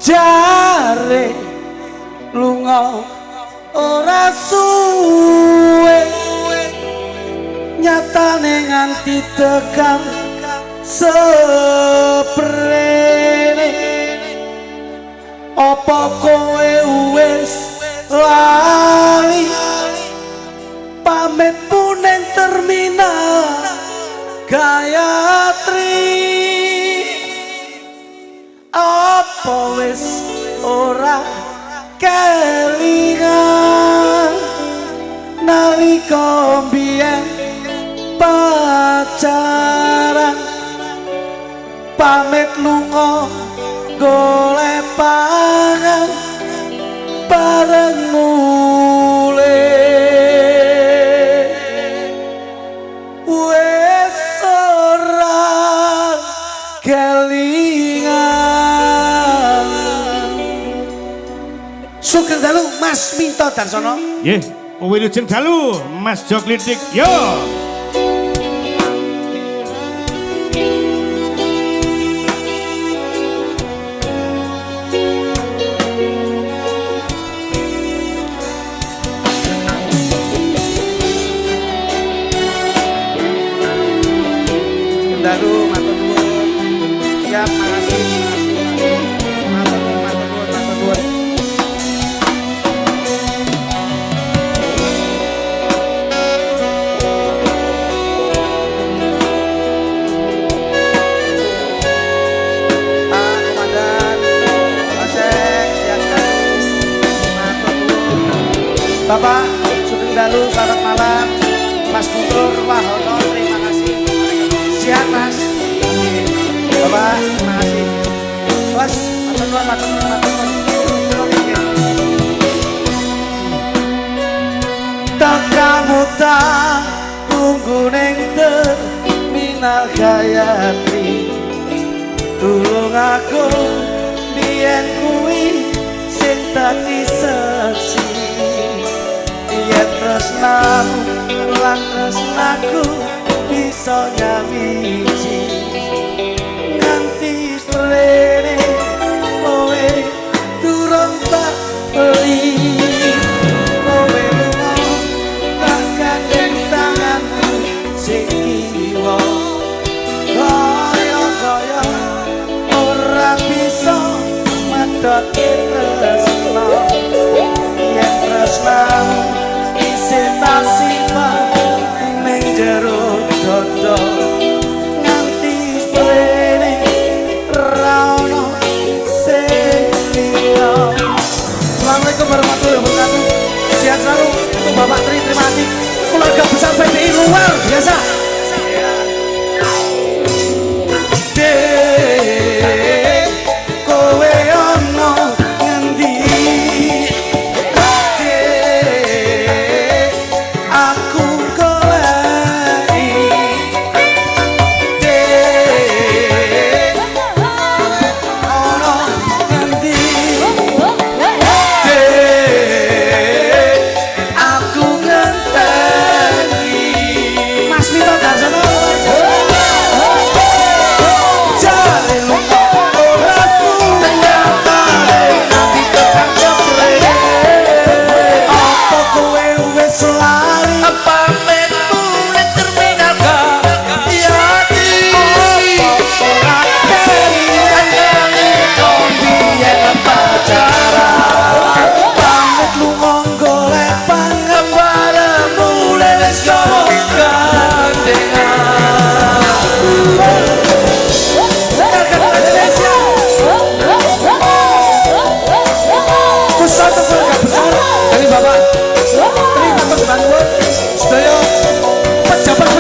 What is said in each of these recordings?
jare lunga ora suwe nyatane nganti tekan seprene apa kowe wis lali pamitmu ning terminal Gayatri apa wis ora kelingan nalika mbiyen pacaran pamit lunga golek pangan bareng mule wis ora kelingan. Sugeng dalu Mas Minto Darsono. Nggih, wilujeng dalu Mas Joklidik. Yo. Dalu matur nuwun. Siap makasih. Matur nuwun. Bapak Sugeng Dalu, selamat malam. Mas Guntur Wahono, terima kasih. Siap Mas. Bapak, terima kasih. Mas, matur nuwun. Tak kamu tak tunggu ning terminal Gayatri. Tulung aku biyen kuwi sing dadi seksi. Yen tresnamu lan tresnaku bisa nyawiji nganti sprene kowe durung tak beli kowe lunga tak gandeng tanganmu sing kiwa kaya ora bisa madoke tresna yen tresnamu ning jero dodo nganti sprene ra ono sing liya. Assalamualaikum warahmatullahi wabarakatuh. Sehat selalu untuk Bapak Tri, terima kasih. Keluarga besar PDI luar biasa. Kowe ono ngendi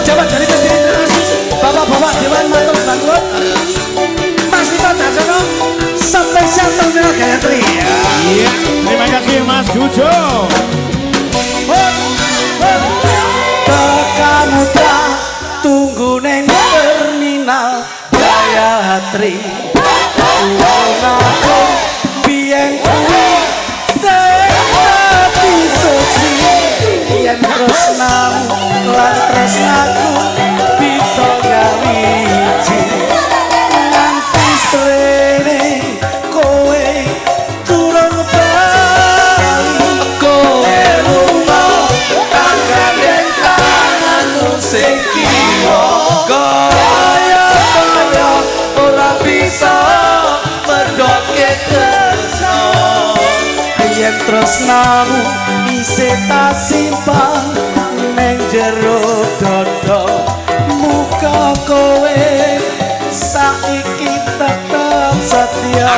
pejabat dari Bapak-bapak Dewan matur nuwun. Mas Minto Darsono spesial terminal Gayatri. Iya, terima kasih Mas Gujo. Kamu tak tunggu neng terminal Gayatri. Aku biyen kuwi sing seksi yen tresnamu lan tresnaku bisa nyawiji nganti sprene kowe tresnamu isih tak simpan neng jero dada muka kowe saiki tetep setia.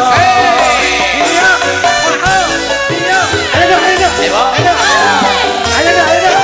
Iya, iya, ayo, ayo, ayo, ayo, ayo, ayo.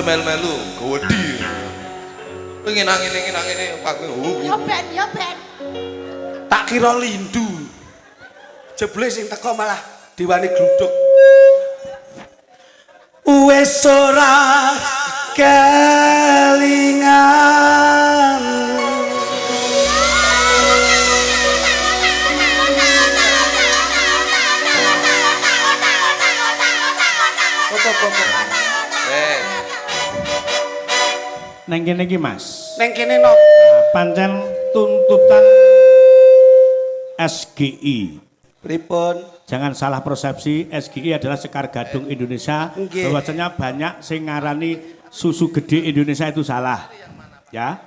melu-melu gawedi. Pengen angin Pak. Ya ben. Tak kira lindu. Jebule sing teko malah diwani gluduk. Wes ora kelingan. Neng kene iki Mas. Neng kene no. Pancen tuntutan SGI. Pripun? Jangan salah persepsi, SGI adalah Sekar Gadung Indonesia. Bahwasanya banyak sing ngarani susu gede Indonesia itu salah. Ya.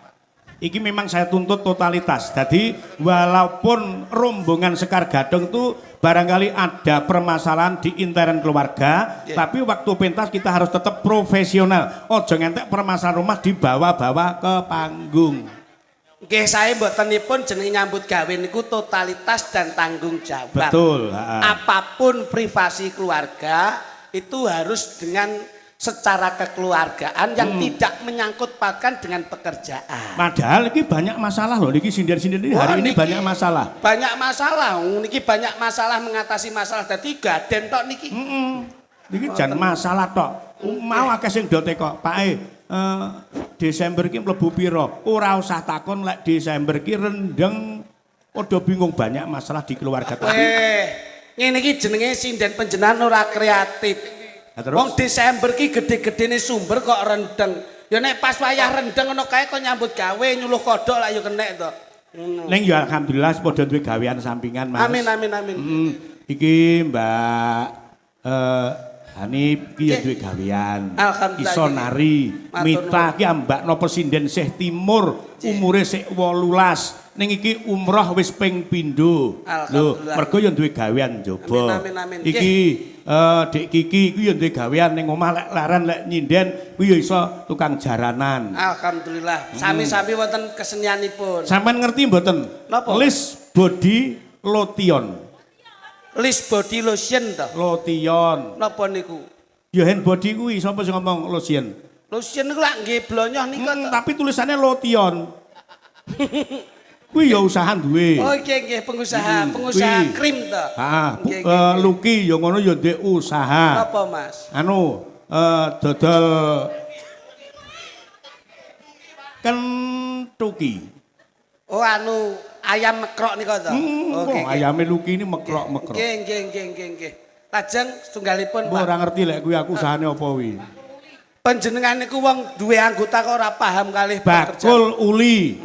Iki memang saya tuntut totalitas. Jadi walaupun rombongan Sekar Gadung itu barangkali ada permasalahan di intern keluarga, tapi waktu pentas kita harus tetap profesional. Ojo ngentek permasalahan rumah dibawa-bawa ke panggung. Nggih, saya mbotenipun jeneng nyambut gawe niku totalitas dan tanggung jawab. Betul. Apapun privasi keluarga itu harus dengan secara kekeluargaan yang tidak menyangkut pautkan dengan pekerjaan. Padahal ini banyak masalah loh, niki sindir-sindir ini hari ini banyak masalah. Banyak masalah, niki banyak masalah mengatasi masalah. Dadi gaden tok niki. Niki jan masalah tok. Mau akeh sing do teko, Pak Desember ki mlebu pira? Ora usah takon lek Desember ki rendeng. Padha bingung banyak masalah di keluarga tadi. Ngene iki jenenge sinden panjenengan ora kreatif. Wong Desember ki gede-gedene sumber kok rendeng. Ya nek pas wayah rendeng ngono kae kok nyambut gawe nyuluh kodok lah ya kenek to. Ning ya alhamdulillah padha duwe gawean sampingan Mas. Amin. Iki Mbak Hanif ki ya duwe gawean. Iso nari. Mita ki ambak napa sinden Syekh Timur umure sik 18. Ning iki umroh wis ping pindho. Lho, mergo ya duwe gawean njaba. Amin. Iki Dek Kiki kuwi ya duwe gawean ning omah lek laran lek nyinden kuwi ya iso tukang jaranan. Alhamdulillah. Sami-sami wonten kesenianipun. Sampeyan ngerti mboten? Lis body lotion. Lis body lotion to. Lotion. Napa niku? Ya hand body kuwi sapa sing ngomong lotion? Lotion niku lak nggih blonyoh niku to. Tapi tulisannya lotion. Kuwi ya usaha duwe. Oh nggih pengusaha krim to. Heeh, Luki ya ngono ya ndek usaha. Napa Mas? Dodol kentuki. Oh ayam mekrok niku to. Ayame Luki ini mekrok-mekrok. Nggih. Lajeng setunggalipun Pak. Ora ngerti lek kuwi aku usahane apa kuwi. Panjenengan niku wong duwe anggota kok ora paham kalih Bakul Uli.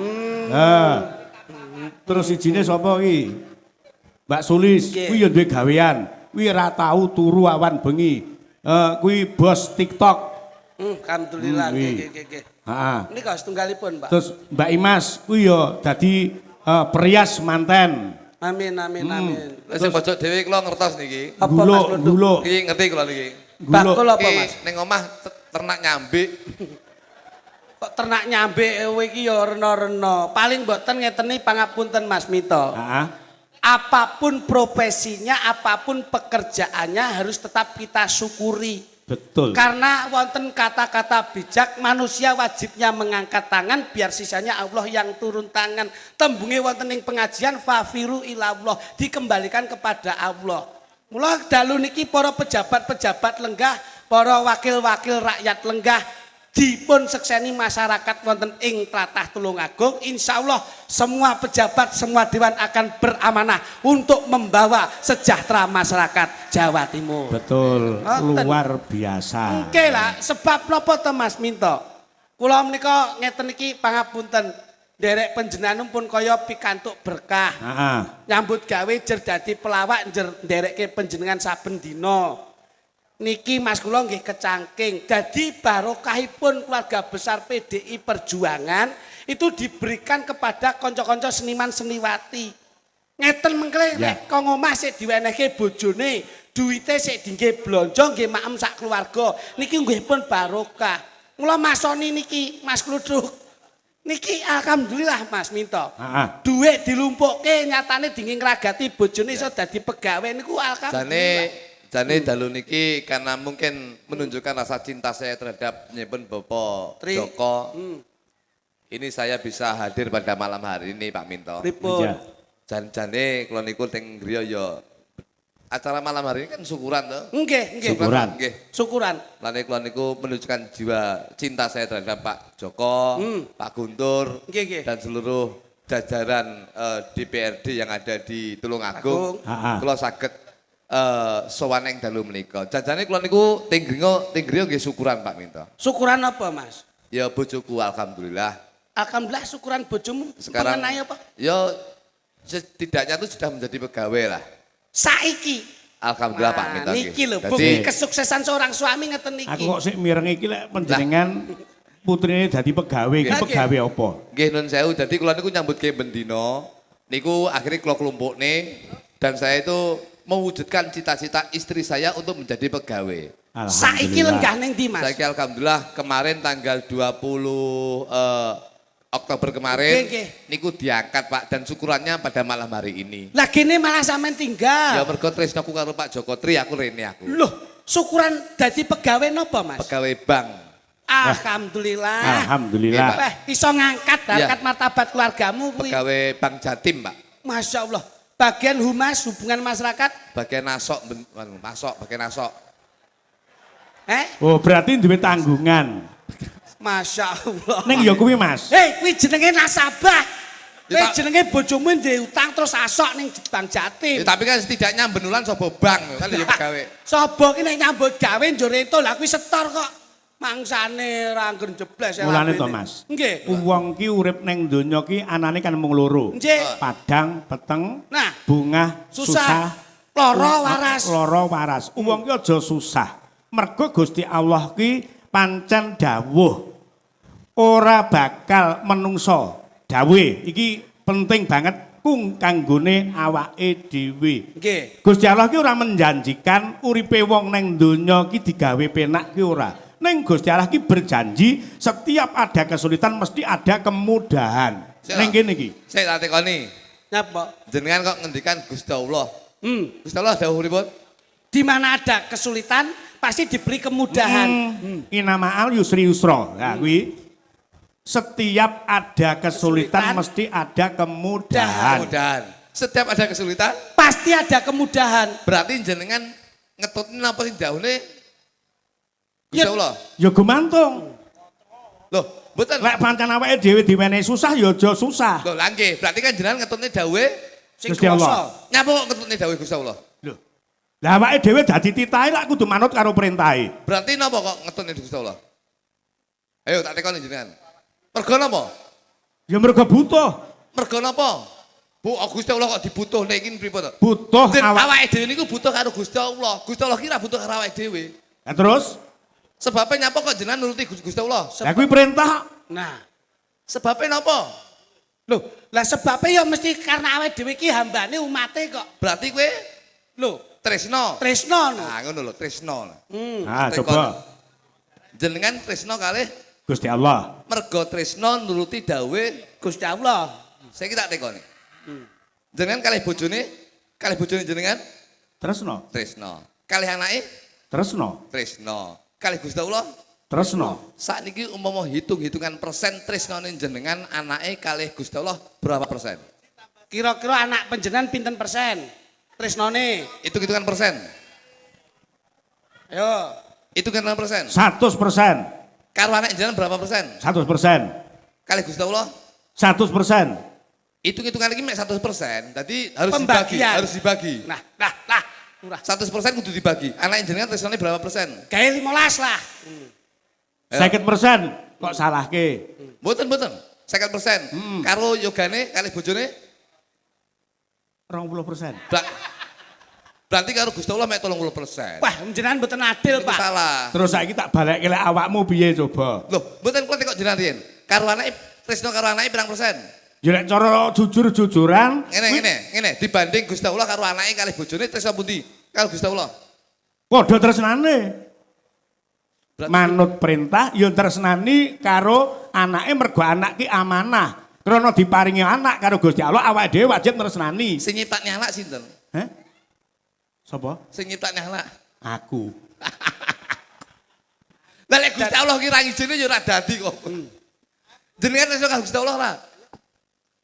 Terus sijine sapa iki? Mbak Sulis, kuwi ya duwe gawean. Kuwi ora tau turu awan bengi. Kuwi bos TikTok. Alhamdulillah nggih. Heeh. Nika setunggalipun, Pak. Terus Mbak Imas kuwi ya dadi perias manten. Amin. Sing pojok dhewe kula ngertos niki. Apa Mas Lunduk? Guluk. Iki ngerti kula niki. Bakul apa, Mas? Ning omah ternak nyambik. Kok ternak nyambe iki ya rena-rena. Paling mboten ngeteni pangapunten Mas Mito. Heeh. Apapun profesinya, apapun pekerjaannya harus tetap kita syukuri. Betul. Karena wonten kata-kata bijak, manusia wajibnya mengangkat tangan biar sisanya Allah yang turun tangan. Tembunge wonten ing pengajian fafiru ilallah, dikembalikan kepada Allah. Mula dalu niki para pejabat-pejabat lenggah, para wakil-wakil rakyat lenggah dipun sekseni masyarakat wonten ing tlatah Tulungagung. Insyaallah semua pejabat, semua dewan akan beramanah untuk membawa sejahtera masyarakat Jawa Timur. Betul, luar biasa. Oke lah, sebab napa to Mas Minto? Kula menika ngeten iki pangapunten. Derek panjenengan pun kaya pikantuk berkah. Nyambut gawe jer dadi pelawak jer nderekke panjenengan saben dina. Niki Mas kula nggih kecangking. Dadi barokahipun keluarga besar PDI Perjuangan itu diberikan kepada kanca-kanca seniman seniwati. Ngeten mengke nek kok omah sik diwenehke bojone, duwite sik dingge blonjo nggih maem sak keluarga. Niki nggih pun barokah. Mula masoni niki Mas Kluduk. Niki alhamdulillah Mas Minto. Duit dilumpukke nyatane dingin ngragati bojone iso dadi pegawai niku alhamdulillah. Jane dalu niki karena mungkin menunjukkan rasa cinta saya terhadap nyepun Bapak Joko. Ini saya bisa hadir pada malam hari ini Pak Minto. Pripun? Jane kula niku teng griya ya acara malam hari ini kan syukuran toh? Nggih. Syukuran. Lane kula niku menunjukkan jiwa cinta saya terhadap Pak Joko, Pak Guntur, dan seluruh jajaran DPRD yang ada di Tulungagung. Kula saged sowan ing dalu menika. Jajane kula niku teng griya nggih syukuran Pak Minto. Syukuran apa, Mas? Ya bojoku alhamdulillah. Alhamdulillah syukuran bojomu. Sekarang mengenai apa? Ya setidaknya itu sudah menjadi pegawai lah. Saiki. Alhamdulillah Pak Minto. Niki lho, bukti kesuksesan seorang suami ngeten niki. Aku kok sik mireng iki lek panjenengan putrine dadi pegawai, iki pegawai apa? Nggih nun sewu, dadi kula niku nyambut gawe bendina. Niku akhirnya kula klumpukne dan saya itu mewujudkan cita-cita istri saya untuk menjadi pegawai. Saiki lenggah ning ndi, Mas? Saiki alhamdulillah kemarin tanggal 20 Oktober kemarin niku diangkat Pak dan syukurannya pada malam hari ini. Lah gene malah sampean tinggal. Ya mergo tresnaku karo Pak Joko Tri aku rene aku. Loh, syukuran dadi pegawai napa, Mas? Pegawai bank. Alhamdulillah. Alhamdulillah. Iso ngangkat harkat martabat keluargamu kuwi. Pegawai Bank Jatim, Pak. Masya Allah. Bagian humas hubungan masyarakat. Bagian bagian nasok. Oh, berarti duwe tanggungan. Masya Allah. Ning ya kuwi, Mas. Kuwi jenenge nasabah. Kuwi jenenge bojomu ndek utang terus asok ning Bank Jatim. Tapi kan setidaknya benulan sapa bank kan ya pegawai. Sapa ki nek nyambut gawe njur entuk lah kuwi setor kok. Mangsane ra nggen jebles ya. Mulane to, Mas. Nggih. Wong ki urip ning donya ki anane kan mung loro. Nggih. Padang, peteng, nah, bungah, susah, lara waras. Wong ki aja susah. Mergo Gusti Allah ki pancen dawuh ora bakal menungso dawuh iki penting banget kanggone awake dhewe. Nggih. Gusti Allah ki ora menjanjikan uripe wong ning donya ki digawe penak ki ora. Ning Gusti Allah ki berjanji setiap ada kesulitan mesti ada kemudahan. Ning kene iki. Saya tak tekoni. Napa? Jenengan kok ngendikan Gusti Allah. Gusti Allah dawuh pripun? Di mana ada kesulitan pasti diberi kemudahan. Inama'al yusri yusra. Nah, kuwi setiap ada kesulitan mesti ada kemudahan. Setiap ada kesulitan pasti ada kemudahan. Berarti jenengan ngetutne napa sing dawuhne Gusti Allah. Ya gumantung. Loh, mboten. Lek pancen awake dhewe diwenehi susah ya aja susah. Loh, lha nggih, berarti kan jenengan ngetutne dawuhe Gusti Allah. Nyapa kok ngetutne dawuhe Gusti Allah? Loh. Lah awake dhewe dadi titahe lak kudu manut karo perintahe. Berarti napa kok ngetutne Gusti Allah? Ayo tak tekoni jenengan. Mergo napa? Ya mergo butuh. Mergo napa? Bu Gusti Allah kok dibutuhne iki pripun to? Butuh awake dhewe niku butuh karo Gusti Allah. Gusti Allah ki ra butuh karo awake dhewe. Lah terus? Sebabnya nyapa kok jenengan nuruti Gusti Allah? Lah kuwi perintah. Nah, Sebabnya napa? lho, lah sebabnya ya mesti karena awake dhewe iki hambane umate kok. Berarti kowe Lho, tresno. tresno no. Nah, ngono lho, tresno. Ah, Tekon. coba. Jenengan tresno kalih Gusti Allah. mergo tresno nuruti dawuhe Gusti Allah. saiki tak tekoni. Jenengan kalih bojone jenengan Tresno. tresno. Kalih anake Tresno. tresno. Kalih Gusti Allah Tresno. sakniki umpama hitung-hitungan persen tresnone jenengan anake kalih Gusti Allah berapa persen? Kira-kira anak panjenengan pinten persen? Tresnone. Hitung-hitungan persen. Ayo. Hitung-hitungan persen. 100%. Karo anak jenengan berapa persen? 100%. Kalih Gusti Allah 100%. hitung-hitungan iki mek 100%. Dadi harus Pembagian. dibagi. Nah, murah. 100% kudu dibagi. Anak jenengan tresnone berapa persen? Gawe 15 lah. 50% kok salahke. Mboten. 50%. Karo yogane kalih bojone 20%. berarti karo Gusti Allah mek 30%. Wah, jenengan mboten adil, Itu Pak. salah. Terus saiki tak balekke lek awakmu piye coba? Loh, mboten kula tekok jenengan riyen. Karo anake tresno karo anake pirang persen? Ya nek cara jujur-jujuran Ngene, dibanding Gusti Allah karo anake kalih bojone tresno pundi? Karo Gusti Allah. padha tresnane. Berarti- Manut perintah ya tresnani karo anake mergo anak ki amanah. Krana diparingi anak karo Gusti Allah awake dhewe wajib tresnani. Sing nyiptakne anak sinten? Hah? Sapa? Sing nyiptakne anak. Aku. Lah lek Gusti Allah ki ra ngijine ya ora dadi kok. Jenengan tresno karo Gusti Allah ora?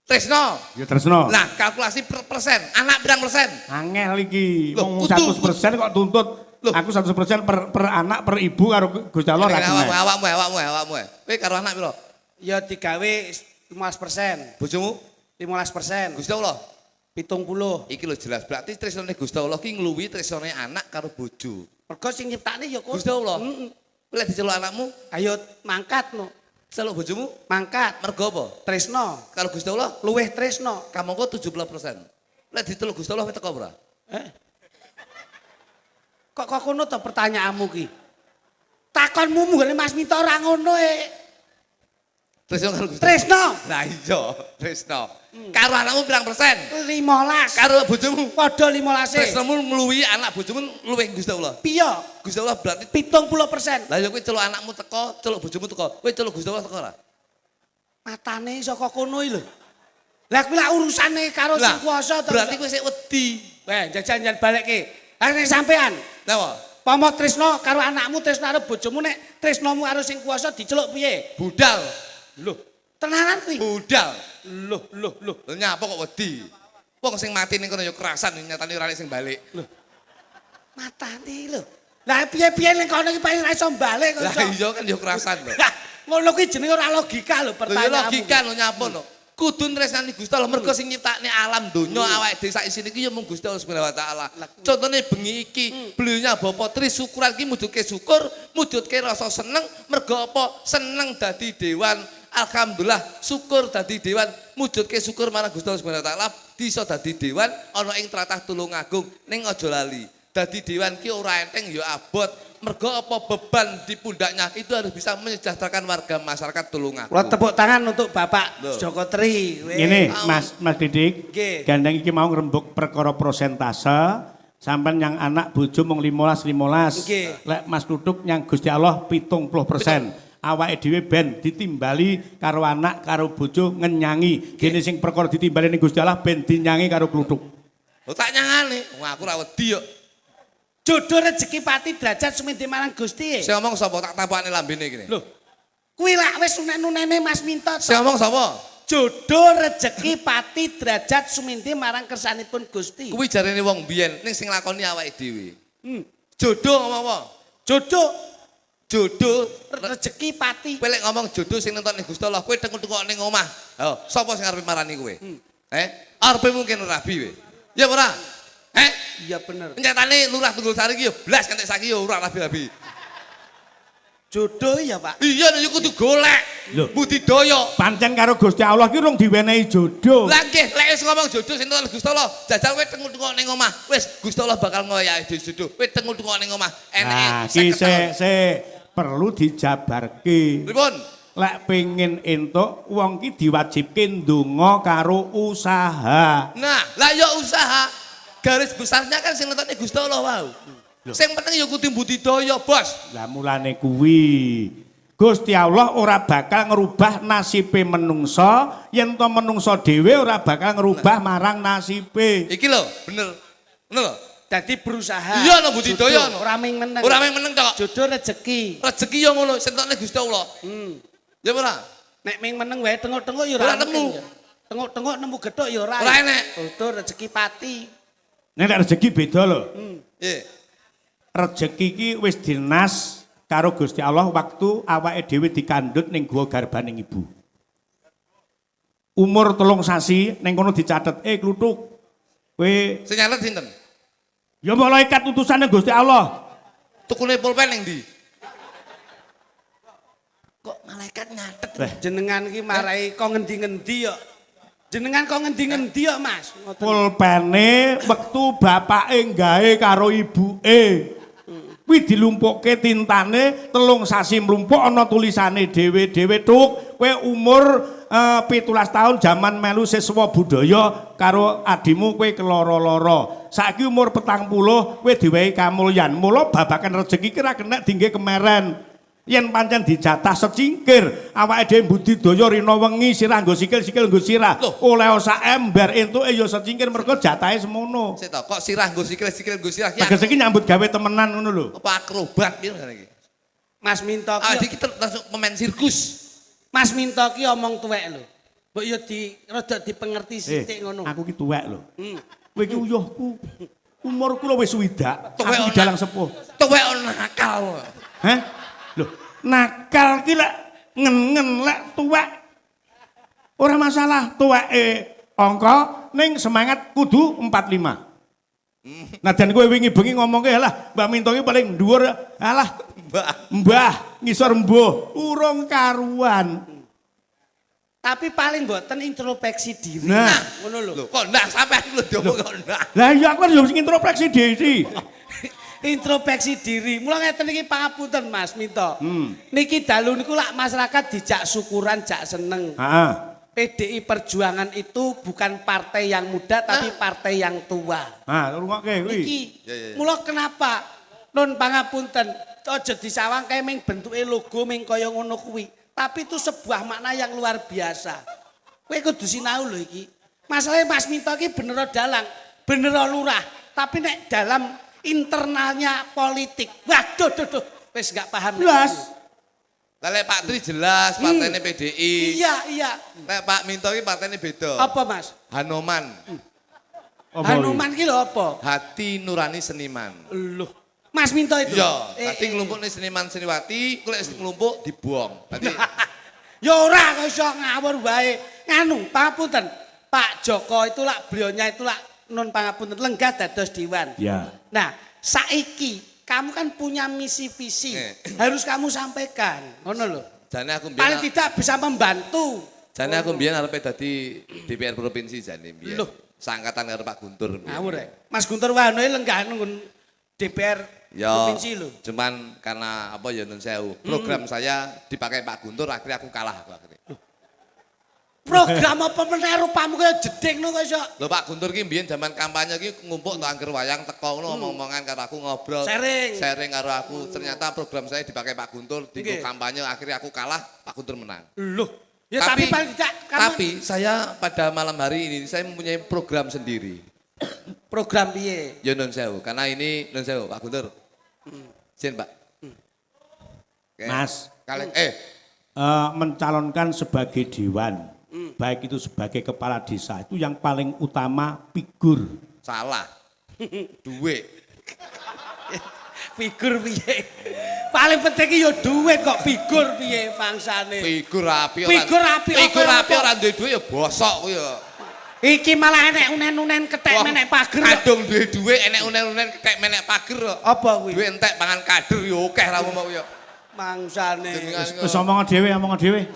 Tresno. Ya tresno. Nah, kalkulasi per persen. Anak pirang persen? Angel iki. Loh, Wong kudu- 100% kok tuntut. Loh. Aku 100% per anak per ibu karo Gusti Allah ra kena. Awakmu. Kowe karo anak piro? Ya digawe 15%. Bojomu? 15%. Gusti Allah. 70. Iki lho jelas. Berarti tresnone Gusti Allah ki ngluwi tresnone anak karo bojo. Mergo sing nyiptakne ya kok. Gusti Allah. Lek diceluk anakmu, Ayo mangkat no. celuk bojomu, Mangkat. mergo apa? Tresno. Kalau Gusti Allah, Luweh tresno. kamangka 70%. Lek diteluk Gusti Allah teko ora? Kok ngono to pertanyaanmu ki? Takonmu munggane Mas Minto ora ngono Tresno karo Gusti. Tresno. Nah iya, tresno. Karo anakmu pirang persen? 15. Karo bojomu, Padha 15. tresnomu ngluwi anak bojomu luwih Gusti Allah. Piye? Gusti Allah berarti 70%. lah ya kowe celuk anakmu teko, celuk bojomu teko. Kowe celuk Gusti Allah teko ora? Matane saka kono iki lho. Lah kuwi lak urusane karo sing kuwasa to. berarti kowe sik wedi. Weh, jajan balekke. Lah nek sampean, Napa? pamo tresno karo anakmu, tresno karo bojomu nek tresnomu karo sing kuwasa diceluk piye? Budal. Lho, tenanan kuwi. Budal. Loh. Lho nyapa kok wedi? Wong sing mati ning kono ya kerasan nyatane ora sing balik. Matane lho. Lah piye-piye ning kono iki paling ora iso balik kok Lah iso. iya kan ya kerasan lho. Ngono kuwi jenenge ora logika lho Lho ya pertanyaanmu. logika lho nyapa lho. Kudu tresnani Gusti Allah mergo sing nyiptakne alam donya awake dhewe sak isine iki ya mung Gusti Allah Subhanahu wa taala. Contone bengi iki beliaunya Bapak Tri syukuran iki mujudke syukur, mujudke rasa seneng mergo apa? Seneng dadi dewan. Alhamdulillah syukur dadi dewan, mujudke syukur marang Gusti Allah Subhanahu wa taala bisa dadi dewan ana ing tlatah Tulungagung ning aja lali. Dadi dewan ki ora enteng ya abot. Mergo apa beban di pundaknya itu harus bisa menyejahterakan warga masyarakat Tulungagung. Kula tepuk tangan untuk Bapak Loh. Joko Tri. Ini Mas Didik, Nggih. gandeng iki mau ngrembug perkara prosentase, sampean yang anak bojo mung 15. Nggih. Lek Mas Duduk yang Gusti Allah 70%. Awake dhewe ben ditimbali karo anak karo bojo ngenyangi. Dene sing perkara ditimbali ning Gusti Allah ben dinyangi karo kluthuk. Lho tak nyangane, wong aku ra wedi yo. Jodoh rezeki pati derajat sumindi marang Gusti. Sing ngomong sapa tak tapakane lambene iki. Lho. Kuwi lak wis unek-unene Mas Minto. Sing ngomong sapa? Jodoh rezeki pati derajat sumindi marang kersanipun Gusti. Kuwi jarene wong biyen ning sing lakoni awake dhewe. Jodoh ngomong apa? Jodoh Rezeki pati. kowe lek ngomong jodoh sing nentokne Gusti Allah, kowe tengok-tengok ning omah. Ayo, sapa sing arepe marani kowe? Arepe mungkin rabi kowe. Ya ora? Iya bener. Nyatane Lurah Tunggul Sari iki ya blas kanthi saiki ya ora rabi-rabi. Jodoh ya, Pak. Iya nek kudu golek. Lho. Budidaya. Pancen karo Gusti Allah ki rung diwenehi jodoh. Lah nggih, lek wis ngomong jodoh sing Gusti Allah, jajal kowe tengok-tengok ning omah. Wis Gusti Allah bakal ngoyahi jodoh. Kowe tengok-tengok ning omah. Nah, ki se perlu dijabarke. Pripun? Lek pengen entuk wong ki diwajibke ndonga karo usaha. Nah, lah ya usaha. Garis besarnya kan sing netone Gusti Allah wau. Sing penting ya kudu budidaya, Bos. Lah mulane kuwi Gusti Allah ora bakal ngerubah nasibe menungso, yen to menungso dhewe ora bakal ngerubah marang nasibe. Iki lho, bener. Bener lho. Dadi berusaha. Iya no budidaya no. Ora ming meneng. Ora ming meneng tok. Jodoh rezeki. Rezeki ya ngono, sing netone Gusti Allah. Ya ora? Nek ming meneng wae tengok-tengok ya Ora ora nemu. Tengok-tengok nemu gethuk ya ora. Ora enek. Jodoh rezeki pati. Nek rezeki beda lho. Nggih. Rezeki ki wis dinas karo Gusti Allah waktu awake dhewe dikandhut ning guwa garbaning ibu. Umur 3 sasi ning kono dicatet, kluthuk. Kowe Sing nyatet sinten? ya malaikat utusane Gusti Allah. Tukune pulpen ning ndi? Kok malaikat nyatet? Jenengan iki marai kok ngendi-ngendi ya. Jenengan kok ngendi-ngendi ya, Mas? Pulpene wektu bapake gawe karo ibuke. Kuwi dilumpukke tintane 3 sasi mlumpuk ana tulisane dhewe-dhewe tuk kowe umur 17 tahun jaman melu siswa budaya karo adimu kowe keloro-loro. Saiki umur 40 kowe diwehi kamulyan. Mula babakan rezeki ki ra kena dingge kemeren. Yen pancen dijatah secingkir, awake dhewe budidaya rina wengi sirah nggo sikil-sikil nggo sirah. Oleh sak ember entuke ya secingkir mergo jatahe semono. Sik to, kok sirah nggo sikil nggo sirah ki. Tegese iki nyambut gawe temenan ngono lho. Apa akrobat piye ngene iki? Mas Minto Iki langsung pemain sirkus. Mas Minto ki omong tuwek lho. Mbok yo rada dipengerti sithik ngono. Aku ki tuwek lho. Kowe iki uyuhku. Umurku lho wis swidak. Aku ki dalang sepuh. Tuwek nakal. Hah? Loh, nakal ki lek ngen-ngen lek tuwek. Ora masalah tuweke angka ning semangat kudu 45. Nah dan kowe wingi bengi ngomongke alah Mbak Minto ki paling dhuwur alah Mbah ngisor mbuh urung karuan. Tapi paling mboten introspeksi diri. Nah, ngono lho. Lho, kok ndak sampean lho diomong kok ndak. Lah iya aku yo sing introspeksi diri. Introspeksi diri. Mula ngeten iki pangapunten Mas Minto. Niki dalu niku lak masyarakat dijak syukuran, jak seneng. Heeh. PDI Perjuangan itu bukan partai yang muda tapi partai yang tua. Ah, rungokke kuwi. Iki. Mula kenapa nun pangapunten aja disawang kae ming bentuke logo ming kaya ngono kuwi. Tapi itu sebuah makna yang luar biasa. Kowe kudu sinau lho iki. Masalahnya Mas Minto iki bener dalang, bener lurah. Tapi nek dalam internalnya politik. Waduh, wis gak paham. Jelas. Lek Pak Tri jelas partainya PDI. Iya. Lek Pak Minto iki partainya beda. Apa, Mas? Hanoman. Hanuman ki lho apa? Hati Nurani Seniman. Loh. Mas Minto itu. Iya, tadi ngelumpuk nih seniman seniwati, kalau ngelumpuk dibuang. Tadi. Ya ora kok iso ngawur wae. Nganu, pangapunten. Pak Joko itulah beliaunya itulah nun pangapunten lenggah dados dewan. Ya. Nah, saiki kamu kan punya misi visi. Harus kamu sampaikan. Ngono lho. Jane aku Paling tidak bisa membantu. Jane aku mbiyen arepe dadi DPR provinsi jane mbiyen. Loh. Sangkatan karo Pak Guntur. Ngawur rek. Mas Guntur Wahana lenggah nunggu DPR provinsi lho. Cuman karena apa ya nun sewu. Program saya dipakai Pak Guntur akhirnya aku kalah aku akhirnya. Program apa meneh rupamu kaya jeding no kok iso. Lho Pak Guntur ki mbiyen zaman kampanye ki ngumpuk to angger wayang teko ngono omong-omongan karo aku ngobrol. Sharing karo aku. Ternyata program saya dipakai Pak Guntur di kampanye akhirnya aku kalah, Pak Guntur menang. Loh. Ya tapi paling tidak tapi saya pada malam hari ini saya mempunyai program sendiri. Program piye? Ya nun sewu karena ini nun sewu Pak Guntur. Sin Pak. Mas. Mencalonkan sebagai dewan. Baik itu sebagai kepala desa itu yang paling utama figur. Salah. Duit. Figur piye? Paling penting iki ya duit kok figur piye bangsane. Figur api ora duwe duit ya bosok kuwi ya. Iki malah enek unen-unen ketek menek pager. Kadung duwe duit enek unen-unen ketek menek pager kok. Apa kuwi? Duit entek pangan kader ya akeh ra ngomong ya. Mangsane. Wis omong dhewe, omong dhewe.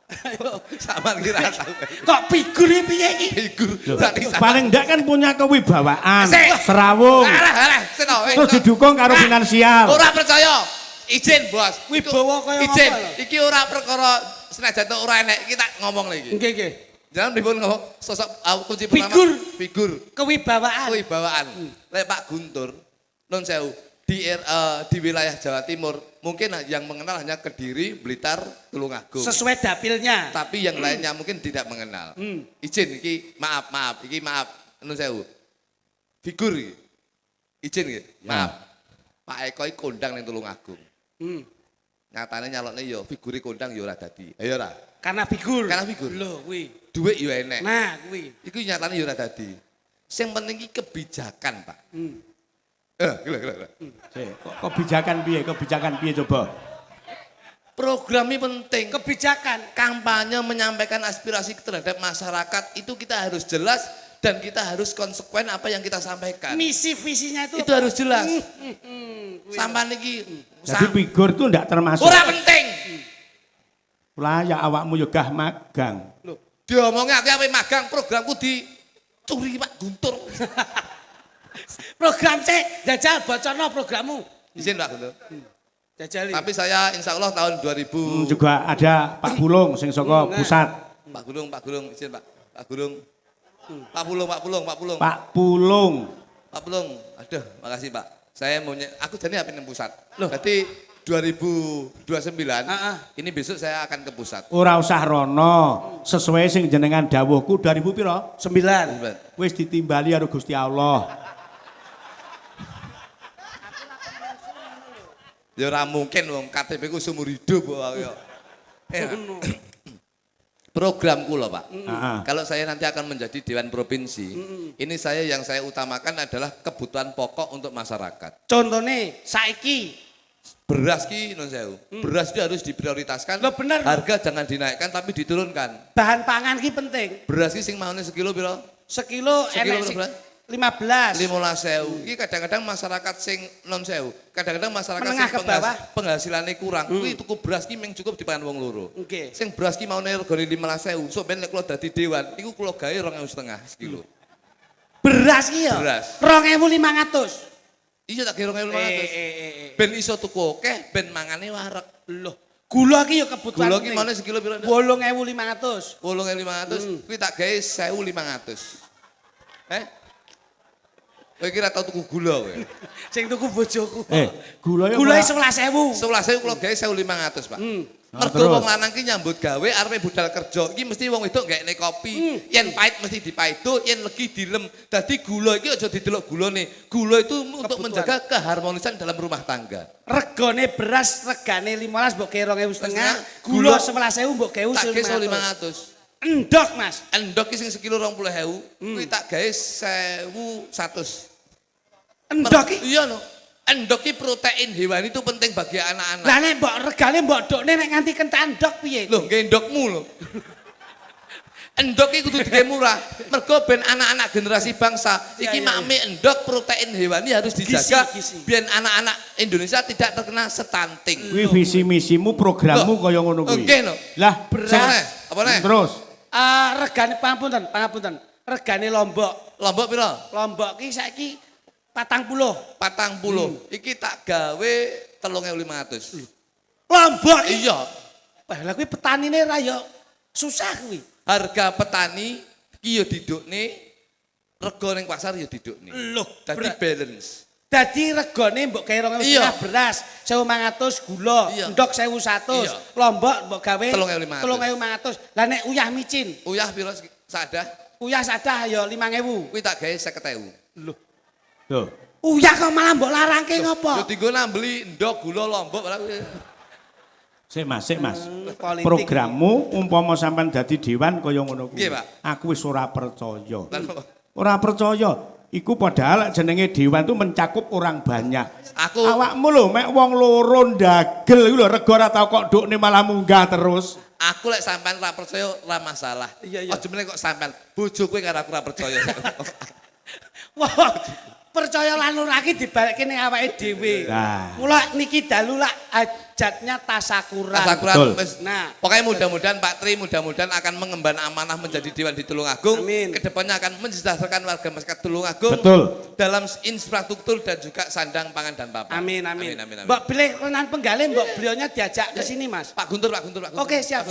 Ayo, Sampeyan kira tahu. kok figur piye iki? Figur. Paling ndak kan punya kewibawaan, Sik. serawung. Alah, seno. Terus didukung karo finansial. Ora percaya. Izin, Bos. Wibawa kaya Izin. ngapa lho? Iki ora perkara senajan tok ora enek, iki tak ngomong lagi. Nggih, nggih. Jangan dipun ngomong sosok kunci Figur. Figur. Kewibawaan. Kewibawaan. Lek Pak Guntur, nun sewu, di wilayah Jawa Timur, mungkin yang mengenal hanya Kediri, Blitar, Tulungagung. Sesuai dapilnya. Tapi yang lainnya mungkin tidak mengenal. Izin, iki maaf, nun sewu. Figur iki. Izin iki, maaf. Pak Eko iki kondang ning Tulungagung. Nyatane nyalokne yo figuri kondang yo ora dadi. Ayo ora. Karena figur. Karena figur. Lho, kuwi. Duit yo enek. Nah, kuwi. Iku nyatane yo ora dadi. Sing penting iki kebijakan, Pak. Gila. Kebijakan piye coba? Programnya penting. Kebijakan. Kampanye menyampaikan aspirasi terhadap masyarakat itu kita harus jelas dan kita harus konsekuen apa yang kita sampaikan. Misi visinya itu Itu harus jelas. Sampai niki. Jadi figur itu ndak termasuk. Ora penting. Lah ya awakmu yo gah magang. Loh, diomongnya aku apa magang programku dicuri Pak Guntur. program C jajal bocorno programmu. Izin Pak Guntur. Jajali. Tapi saya insya Allah tahun 2000. Juga ada Pak Bulung sing saka pusat. Pak Gulung, izin Pak. Pak Gulung. Pak Pulung. Aduh, makasih Pak. Saya mau aku jadi apa pusat. Loh. Berarti 2029 ini besok saya akan ke pusat. Ora usah rono, sesuai sing jenengan dawuhku 2000 pira? 9. Wis ditimbali karo Gusti Allah. Ya ora mungkin wong KTP ku seumur hidup kok. Program kula Pak. Kalau saya nanti akan menjadi Dewan Provinsi, ini yang saya utamakan adalah kebutuhan pokok untuk masyarakat. Contohnya saiki Beras ki non sewu. Beras itu harus diprioritaskan. Loh, bener. Harga jangan dinaikkan tapi diturunkan. bahan pangan ki penting. Beras ki sing maune sekilo piro? Sekilo enek sing berapa? 15. 15.000. Iki kadang-kadang masyarakat sing non sewu. Kadang-kadang masyarakat Menengah sing ke bawah. penghasilannya kurang. Kuwi tuku beras ki mung cukup dipangan wong loro. Nggih. Sing beras ki maune regane 15.000. Sok ben nek kula dadi dewan, iku kula gawe 2.500 sekilo. Beras ki ya? Beras. 2.500. Iya tak kira 2.500. Ben iso tuku akeh, ben mangane wareg. Loh, gula ki ya kebutuhan. Gula ki maune sekilo piro? 8.500. 8.500, kuwi tak gawe 1.500. Kowe kira tau tuku gula kowe? Sing tuku bojoku. Gula ya. Gula 11.000. 11.000 kula gawe 1.500, Pak. Mergo terus? wong lanang ki nyambut gawe arepe budal kerja. Iki mesti wong wedok gakne kopi. Yen pahit mesti dipaido, yen legi dilem. Dadi gula iki aja didelok gulane. Gula itu untuk menjaga keharmonisan dalam rumah tangga. Regane beras regane 15 mbok gawe 2.500, gula 11.000 mbok gawe Tak gawe 1.500. 1.500. Endok, Mas. Endok ki sing sekilo 20.000, kuwi tak gawe 1.100. Endok ki? Iya no. Endok ki protein hewani itu penting bagi anak-anak. Lah nek mbok regane mbok dokne nek nganti kentan endok piye? Loh, nggih endokmu lho. Endok iki kudu digawe murah. Mergo ben anak-anak generasi bangsa iki makmi endok protein hewani harus dijaga Gizi. biar anak-anak Indonesia tidak terkena stunting. Kuwi visi misimu, programmu kaya ngono kuwi. Nggih no. Lah, Beras. Apa nih? terus Regane pangapunten. Regane Lombok. Lombok piro? Lombok ki saiki 40. 40. Iki tak gawe 3.500. Lombok ki. Iya. Wah, lah kuwi petanine ra ya susah kuwi. Harga petani ki yo didukne, rega ning pasar yo didukne. Loh, Dadi balance. Dadi regane mbok gawe 2.500 Iya. beras, 1.500 gula, Iya. endok 1.100, Iya. Lombok mbok gawe 3.500. 3.500. Lah nek uyah micin, Uyah piro sadah? uyah sadah ya 5.000. Kuwi tak gawe 50.000. Loh. Uyah kok malah mbok larangke Yo ngopo? dienggo nambeli ndok gula Lombok malah kuwi. Sik Mas. Politik. Programmu umpama sampean dadi dewan kaya ngono kuwi. Nggih, Pak. Aku wis ora percaya. Lan apa? Ora percaya. Iku padahal jenenge dewan itu mencakup orang banyak. Aku Awakmu lho mek wong loro ndagel iku lho rega ora tau kok ndukne malah munggah terus. aku lek sampean ora percaya ora masalah. Iya. Aja meneh kok sampean bojo kowe karo aku ora percaya. Wah, percaya lan ora ki dibalekke ning awake dhewe. Nah. Mula niki dalu lak hajatnya tasakuran. Tasakuran. Nah, Pokoknya mudah-mudahan Pak Tri mudah-mudahan akan mengemban amanah menjadi Dewan di Tulungagung. Amin. Kedepannya akan mensejahterakan warga masyarakat Tulungagung. Betul. Dalam infrastruktur dan juga sandang pangan dan papan. amin. Mbok pilih renan penggalih mbok beliaunya diajak ke sini, Mas. Pak Guntur. Oke, siap.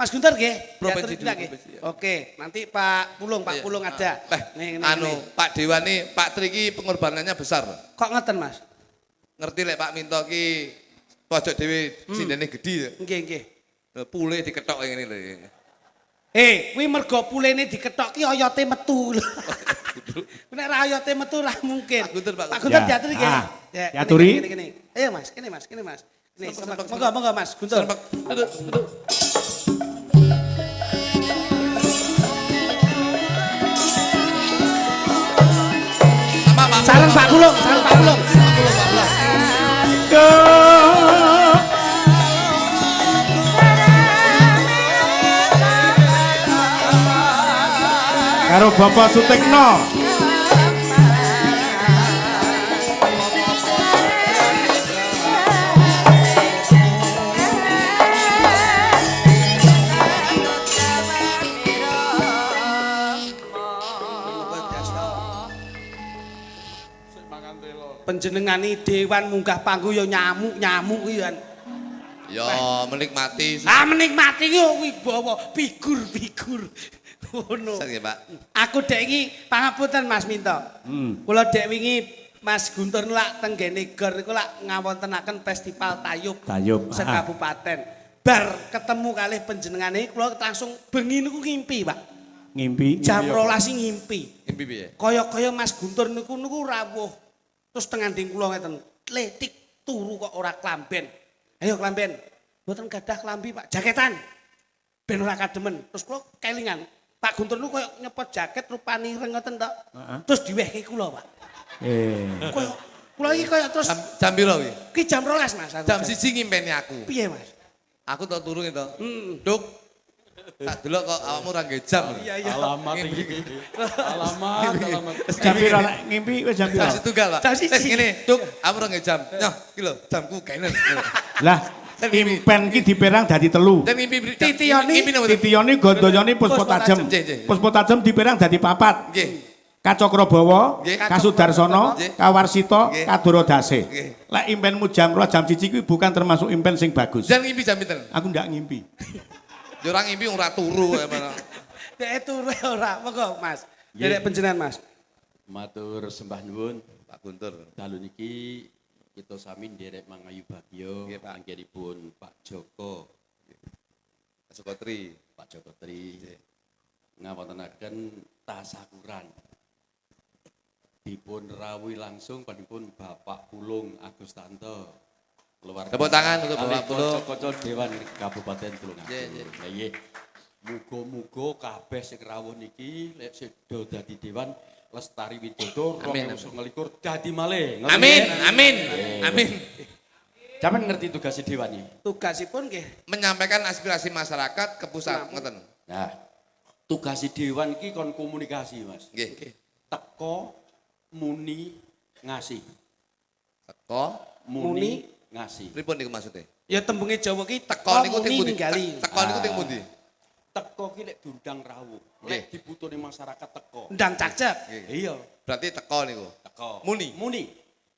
Mas Guntur nggih. Provinsi diatur dulu, nggih. provinsi, ya. Oke, nanti Pak Pulung ada. Nih. Pak Dewan nih, Pak Tri ki pengorbanannya besar. Kok ngeten, Mas? Ngerti lek Pak Minto ki pojok dhewe sindene gedhi. Nggih. Pule diketok ngene lho. Kuwi mergo pulene diketok ki oyote metu lho. Nek ra oyote metu ra mungkin. Pak Guntur Ya. diatur nggih. Diaturi. Kene. Ayo Mas, kene Mas. Nih, monggo Mas Guntur. Aduh. Sareng Pak Pulung. Karo Bapak Sutekno. Panjenengane dewan munggah panggung ya nyamuk iki kan. Ya menikmati. Menikmati ki wibawa figur. Ngono. Nggih, Pak. Aku dek iki pangapunten Mas Minto. Kula dek wingi Mas Guntur lak teng Gene Gor niku lak ngawontenaken festival tayub sekabupaten. Bar ketemu kalih panjenengane kula langsung bengi niku ngimpi, Pak. Ngimpi. Jam 12 ngimpi. Ngimpi piye? Kaya Mas Guntur niku rawuh. Terus tenganding kula ngeten, letik turu kok ora klamben. Ayo klamben. Mboten gadah klambi, Pak. Jaketan. Ben ora kademen. Terus kula kelingan. Pak Guntur niku koyo nyepot jaket rupane ireng ngoten to. Terus diwehke kula, Pak. Koyo kula iki koyo terus Jam piro kuwi? ki jam 12, Mas. Jam 1 ngimpeni aku. Piye, Mas? Aku tak turu to. Duk. Tak delok kok awakmu ora nggih jam. Iya. Alamat iki. Alamat. Jam piro nek ngimpi wis jam piro? Jam setunggal, Pak. Jam siji. Wis ngene, Duk, aku ora nggih jam. Nyoh, iki lho, jamku kene. Lah, impen ki diperang dadi telu. Dan ngimpi Titioni. ngimpi napa? Titioni gondonyane puspa tajem. Nggih. Puspa tajem diperang dadi papat. Nggih. Kacokrabawa, Nggih. Kasudarsono, Nggih. Kawarsita, Nggih. Kaduradase. Nggih. Lek impenmu jam 2 jam 1 kuwi bukan termasuk impen sing bagus. Dan ngimpi jam pinten? Aku ndak ngimpi. Yo ora ngimpi ora turu ya malah. Dek turu ora, monggo, Mas. Derek panjenengan, Mas. Matur sembah nuwun Pak Guntur. dalu niki kita sami nderek mangayu bagya Nggih, Pak. anggenipun Pak Joko Sukotri. Pak Joko Tri ngawontenaken tasakuran dipun rawuhi langsung panipun Bapak Pulung Agustanto keluarga Tepuk tangan untuk Bapak Pulung. Kocok Dewan Kabupaten Tulungagung. Nggih. Lah nggih. Muga-muga kabeh sing rawuh niki lek sedo dadi dewan Lestari Widodo Amin, 2029 dadi malih. Ngoten Amin, nggih? amin, amin. Sampeyan ngerti tugas dewan iki? Tugasipun nggih Menyampaikan aspirasi masyarakat ke pusat, ngoten. Nah, tugas dewan iki kon komunikasi, Mas. Nggih, nggih. Teko muni ngasih. Teko, Muni ngasih. pripun niku maksudnya? ya tembunge Jawa ki Teko niku teng muni pundi? ninggali. Teko niku teng pundi? Teko ki lek diundang rawuh. Lek dibutuhne masyarakat teko. Ndang cacek. Iya. Berarti teko niku. Teko. Muni.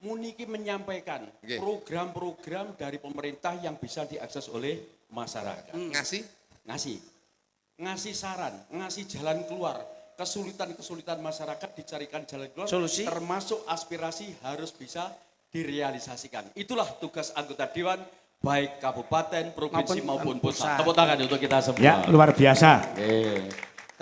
Muni ki menyampaikan Nggih. program-program dari pemerintah yang bisa diakses oleh masyarakat. Ngasih. Ngasih saran, ngasih jalan keluar. Kesulitan-kesulitan masyarakat dicarikan jalan keluar. Solusi. Termasuk aspirasi harus bisa direalisasikan. Itulah tugas anggota dewan baik kabupaten, provinsi maupun pusat. Tepuk tangan untuk kita semua. Ya, luar biasa.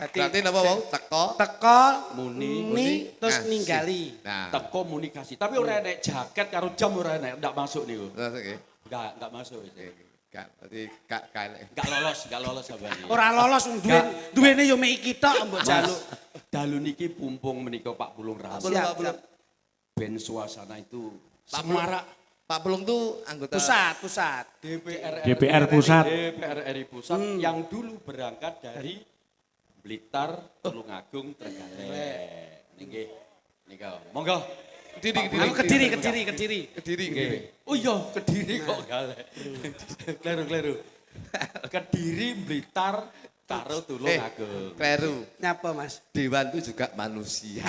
Dadi Berarti napa wau? Teko. teko Muni, terus ngasih. ninggali. Nah, komunikasi. Tapi ora enek jaket karo jam ora enek, ndak masuk niku. terus nggih. Enggak masuk. Gak, berarti gak kae. Enggak lolos sampeyan. Ora lolos duwene yo mek iki tok mbok jaluk. Dalu niki pumpung menika Pak Pulung rawuh. Siap. Ben suasana itu semarak. Pak Pulung tuh anggota Pusat. DPR pusat. DPR RI pusat yang dulu berangkat dari Blitar, Tulungagung, Trenggalek. Nggih. Nika. Monggo Kediri nggih. Oh iya, Kediri kok galak. Kleru. Kediri, Blitar, karo Tulungagung. Kleru. Nyapa Mas? Dewan itu juga manusia.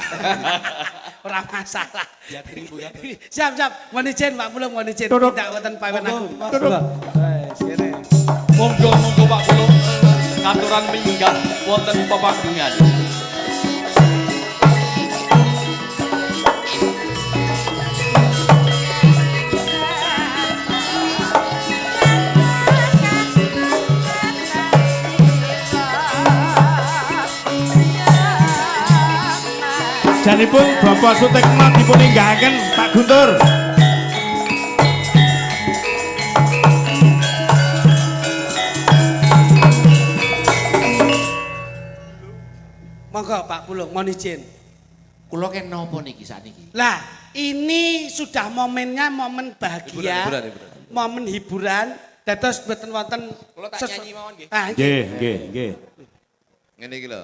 Ora masalah. Ya tribu ya. Siap. Mohon izin Pak Pulung, mohon izin. Turut. Tidak wonten pawen aku. Kene. Monggo Pak Pulung ngaturan minggah wonten pepagungan. Janipun Bapak Sutekna dipun inggahaken Pak Guntur. Monggo Pak Pulung, mohon izin. Kula ken napa niki sakniki? Lah, ini sudah momennya momen bahagia. Hiburan. Momen hiburan. Dados mboten wonten Kula tak nyanyi mawon nggih. Ah, Nggih. Ngene iki lho.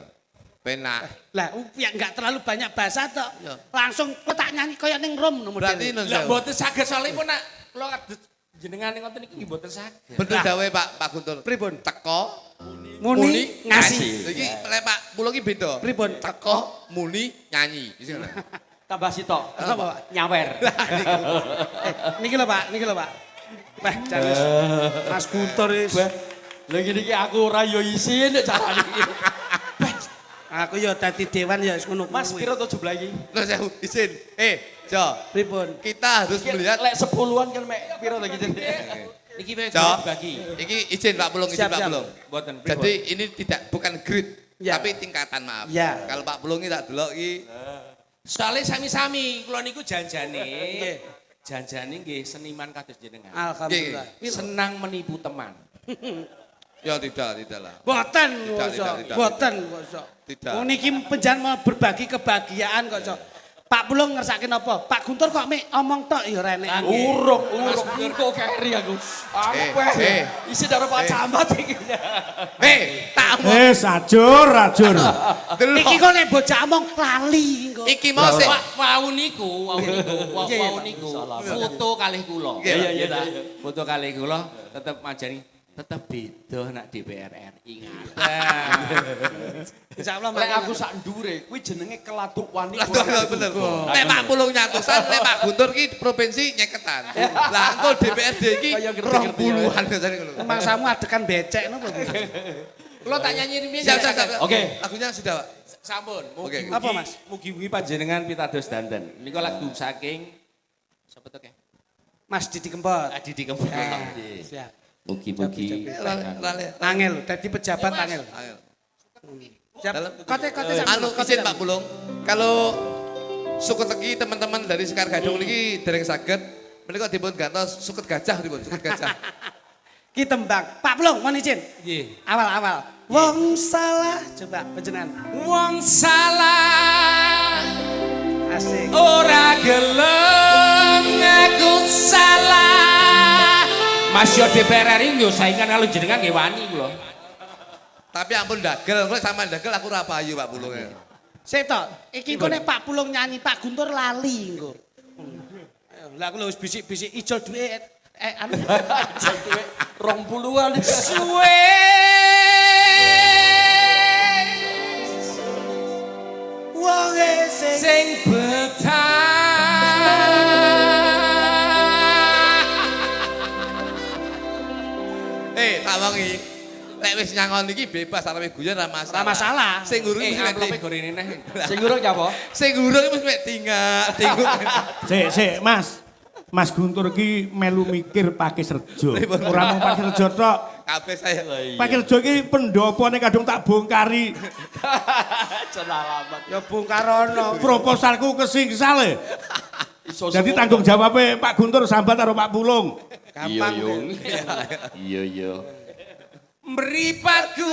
Penak. Lah, ya enggak terlalu banyak bahasa toh. Langsung kok tak nyanyi kaya ning Rom no Berarti model. Lah mboten saged salipun nak kula jenengan ngoten niki mboten saged. bener dawuhe Pak Guntur. Pripun? Teko Muni ngasih. iki lek Pak Pulung iki beda. Pripun? Teko muni nyanyi. Wis ngono. Tambah sitok. Apa, Pak? Nyawer. Niki lho Pak. Wah, janis Mas Guntur wis. Lah ngene iki aku ora yo isin nek carane iki. Aku ya dadi dewan ya wis ngono. Mas piro to jumlah iki? Lho sewu izin. Jo, Pripun? kita harus melihat Lek 10-an kan mek piro to iki? Niki wis Jo, bagi. iki izin Pak Pulung, izin Siap, Pak siap. Pulung. Mboten Jadi ini bukan grade, Ya. tapi tingkatan maaf. Ya. Kalau Pak Pulung ini tak delok iki soalnya sami-sami kula niku janjane. Nggih. Janjane nggih seniman kados jenengan. Alhamdulillah. Senang menipu teman. ya tidak lah. Boten Tidak, kok. tidak. Boten kok. Tidak. Oh niki penjan mau berbagi kebahagiaan kok. Pak Pulung ngersake napa? Pak Guntur kok mek omong tok ya ora enek. Uruk, engko keri aku. Aku isi karo Pak Camat iki. Tak Ajur. Iki kok nek bocah omong lali kok. iki mau sik Wau niku foto kalih kula. Iya. Foto kalih kula tetep majani tetep beda nak DPR RI ngaten. Insyaallah Lek aku sak ndure kuwi jenenge kelatuk wani. bener. Nek Pak Pulung nyatusan, nek Pak Guntur ki provinsi nyeketan. Lah engko DPRD iki 20-an biasane ngono. Mangsamu adekan becek napa? Kula tak nyanyi riyen. Siap. Oke. Lagunya sudah, Pak. Sampun. Oke. Apa, Mas? Mugi-mugi panjenengan pitados danten. Nika lagu saking sapa to, Kek? Mas Didi Kempot. Didi Kempot. Siap. Mugi-mugi. Angel, dadi pejabat angel. Siap. Kote Anu izin Pak Pulung, kalau suket lagi teman-teman dari Sekar Gadung niki dereng saged menika dipun gantos suket gajah dipun, suket gajah. Ki tembang. Pak Pulung mohon izin. Nggih. Awal-awal. Wong salah coba panjenengan. Wong salah Asik. ora gelem ngaku salah. Mas yo DPR RI yo saingan karo jenengan nggih wani kula. Tapi ampun dagel, kok sama dagel aku ora payu Pak Pulung. Sik to, iki kok nek Pak Pulung nyanyi Pak Guntur lali engko. Lah aku lho wis bisik-bisik ijol duwe anu 20-an Suwe wong sing betah tak wangi. Lek wis nyangon iki bebas arepe guyon ora masalah. Ora masalah. Sing ngurung wis mek amplope gorene neh. Sing ngurung apa? Sing ngurung wis mek tingak. Sik, Mas Guntur ki melu mikir Pak Kisrejo. Ora mung Pak Kisrejo tok. Kabeh saya. Pak Kisrejo ki pendopone kadung tak bongkari. Cenalamat. ya bongkarono. Proposalku kesingsal e. Jadi tanggung jawabnya Pak Guntur sambat karo Pak Pulung. Gampang. Iya. Mripatku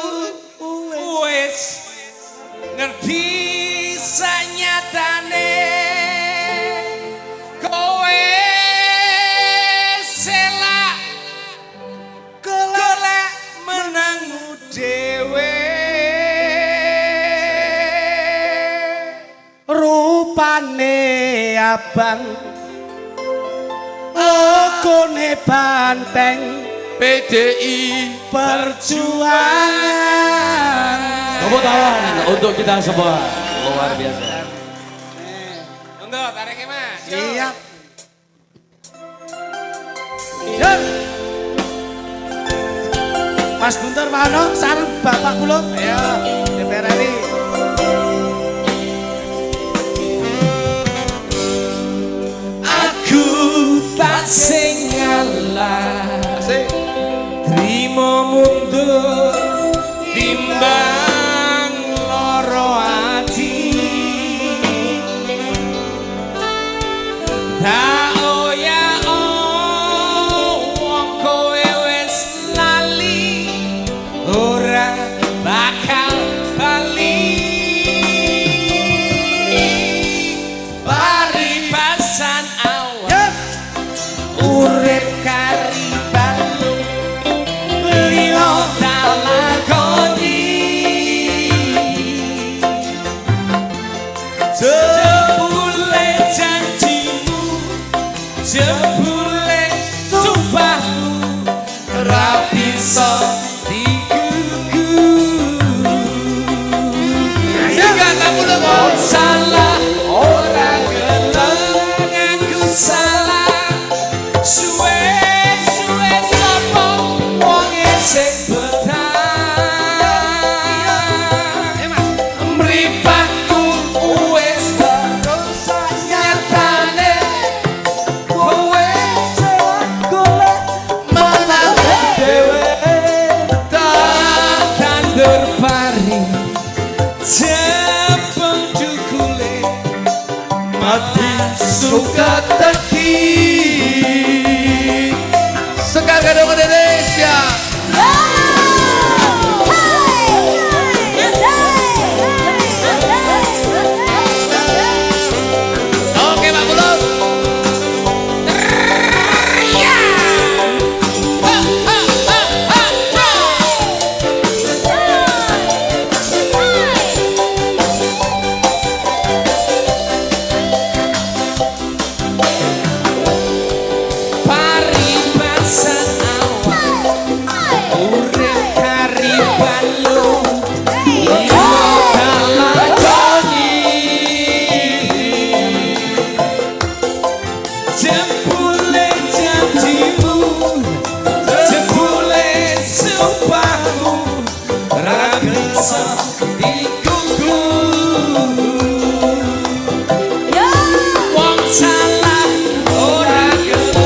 wis ngerti sanyatane kowe selak golek menangmu dhewe Rupane abang logone banteng PDI Perjuangan. Tepuk tangan untuk kita semua. Luar biasa. Monggo tarike Mas. Siap. Yuk. Mas Guntur Mahono sareng Bapak kula. Ayo DPR RI. Aku tak sing ngalah. Trimo mundur timbang loro ati. Tak oya wong kowe wis lali ora bakal bali. Paribasan awak urip kari balung liya talakoni jebule janjimu jebule sumpahmu ra bisa digugu sehingga kamu salah ora gelem ngaku salah suwe-suwe sapa wonge sing betah mripatku wis terus nyatane kowe golek malah dhewe tak tandur pari jepeng jukule mati suka teki Sekar Gadung Indonesia. Oke Pak Bulung. Paribasan awak urip kari balung liya talakoni jebule janjimu jebule sumpahmu ra bisa digugu wong salah ora gelem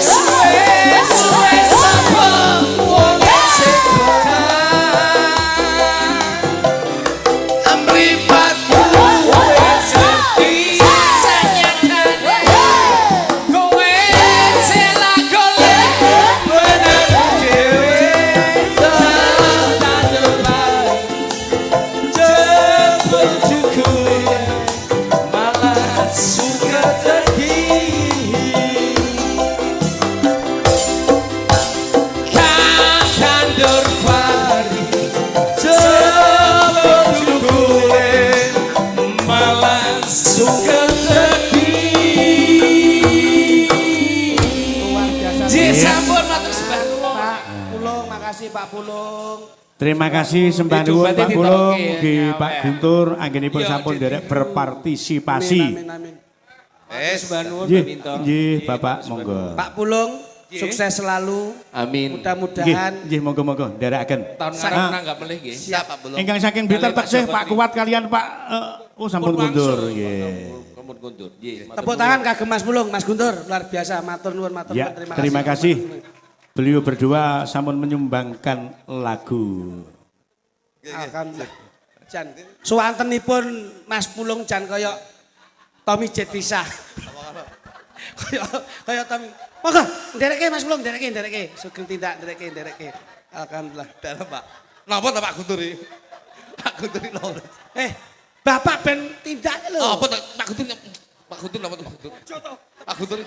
suwe-suwe sapa wonge sing betah mripatku wis bisa nyatane kowe celah golek bener dhewe tandur pari jebul jukule malah suka teki tandur pari jebul jukule malah suka teki. Luar biasa. Ji sampun matur sembah kula. Pak Pulung, makasih Pak Pulung. Terima kasih sembah nuwun Jumate Pak Pulung, ditoke, nggih ya, Pak ya. Guntur anggenipun Iya, sampun Dit. derek berpartisipasi. Amin, amin. Sembah nuwun Nggih, Minto. nggih Bapak monggo. Pak Pulung, sukses selalu. Amin. Nggih, Mudah-mudahan nggih monggo-monggo nderekaken. Tahun ngarep nanggap melih nggih. Siap Pak Bulung. Ingkang saking Blitar Kali Pak taksih Joko Pak ini. Kuat kalian Pak sampun mundur nggih. Kamu kundur. Nggih. tepuk tangan kagem Mas Pulung, Mas Guntur, luar biasa. Matur nuwun, matur Ya, nuwun. terima kasih. Beliau berdua sampun menyumbangkan lagu. Alhamdulillah. Jan, suwantenipun Mas Pulung jan kaya Tommy Jetisa. Kaya Tommy. Monggo, ndereke Mas Pulung, ndereke. Sugeng tindak ndereke. Alhamdulillah. Dalam Pak. Napa ta Pak Guntur iki? Pak Guntur iki lho. Bapak ben tindak lho. Apa ta Pak Guntur? Pak Guntur napa Pak Guntur? Pak Guntur.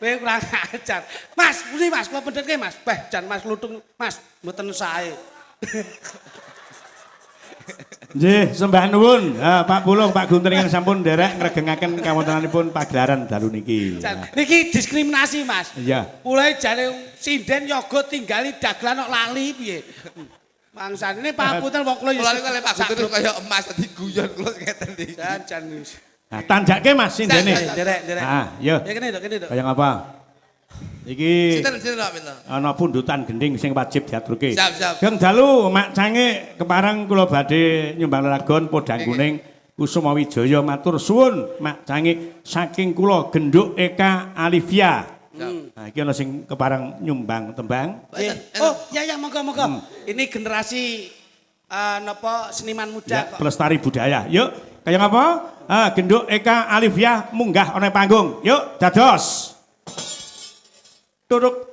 Kowe kurang ajar. Mas, muni Mas, kula pendhetke Mas. Beh, jan Mas lutung, Mas, mboten sae. Nggih, sembah nuwun. Pak Pulung, Pak Guntur ingkang sampun nderek ngregengaken kawontenanipun pagelaran dalu niki. Niki diskriminasi, Mas. Iya. Mulai jare sinden yoga tinggali dagelan kok lali piye. Mangsane papunten wong kula Kula niku Pak Guntur kaya emas dadi guyon kula ngeten iki. Jan. Nah, tanjake Mas sindene. Derek. Yo. Ya kene to. Kaya ngapa? Iki Sinten Pak Minto? ana pundutan gending sing wajib diaturke. Siap. Geng dalu Mak Cange kepareng kula badhe nyumbang lelagon podang kuning Kusuma Wijaya matur suwun Mak Cange saking kula Genduk Eka Alivia. Nah, iki ana sing kepareng nyumbang tembang. Oh, ya monggo. Ini generasi napa seniman muda Ya, pelestari budaya. Yuk, kaya ngapa? Genduk Eka Alivia munggah ana panggung. Yuk, dados. Duduk.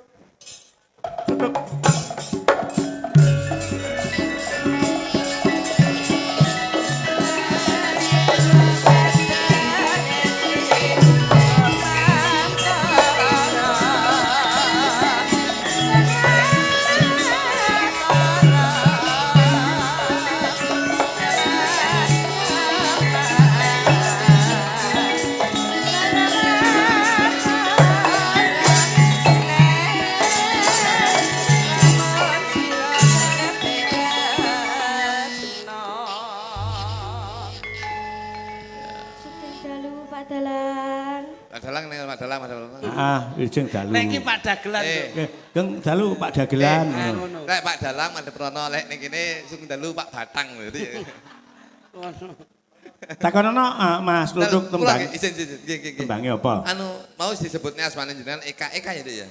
Ijeng dalu. Nek iki Pak Dagelan to. Geng dalu Pak Dagelan. Lek Pak Dalang Mandep Rono lek ning kene sing dalu Pak Batang lho. Takonono Mas Luduk tembang. Izin. Tembange apa? Anu mau disebutnya asmane jenengan Eka ya Dek ya.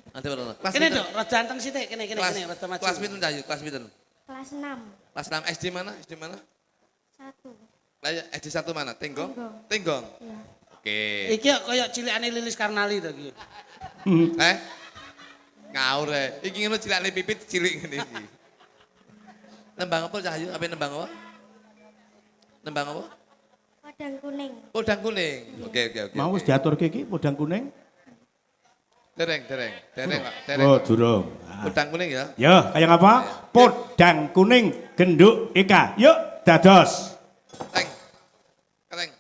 Mandep Rono. Kene to, rada anteng sithik kene rada maju. Kelas pinten Cahayu? Kelas pinten? Kelas 6. Kelas 6 SD mana? 1. Lah SD 1 mana? Tenggong? Iya. Oke. Iki kaya cilikane Lilis Karnali to iki. Ngawur Iki ngono cilikane Pipit cilik ngene iki. Nembang apa Cahayu? Apa nembang apa? Nembang apa? Podang kuning. Podang kuning. Oke. Mau wis diaturke iki podang kuning? Dereng. Oh, durung. Podang kuning ya. Ya, kaya ngapa? Podang kuning Genduk Eka. Yuk, dados. Teng. Teng.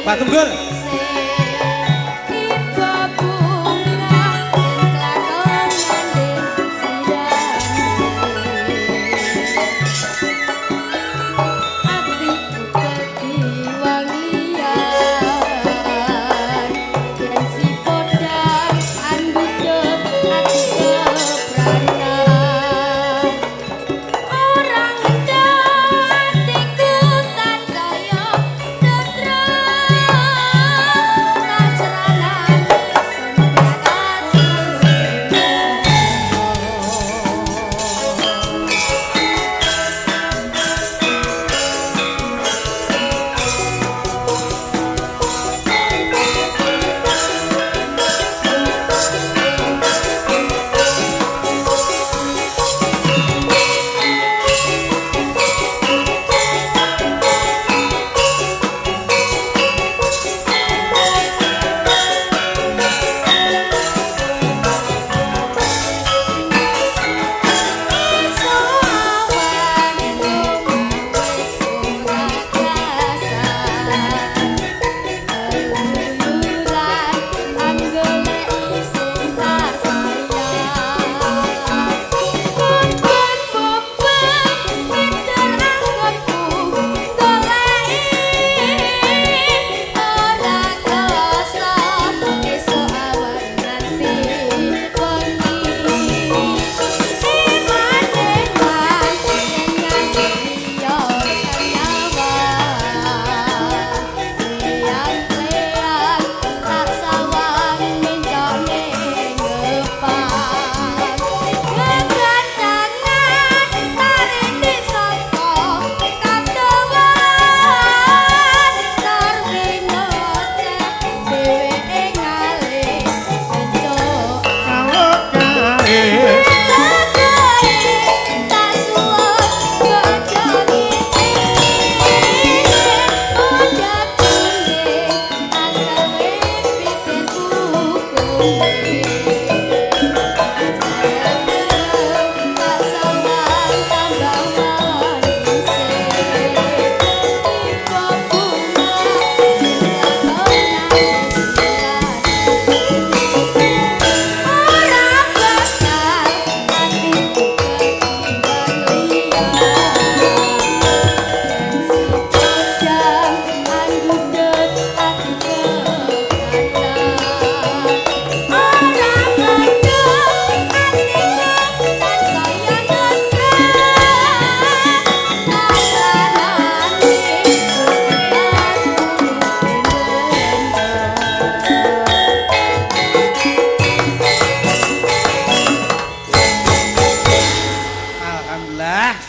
Pak Tunggul. Orang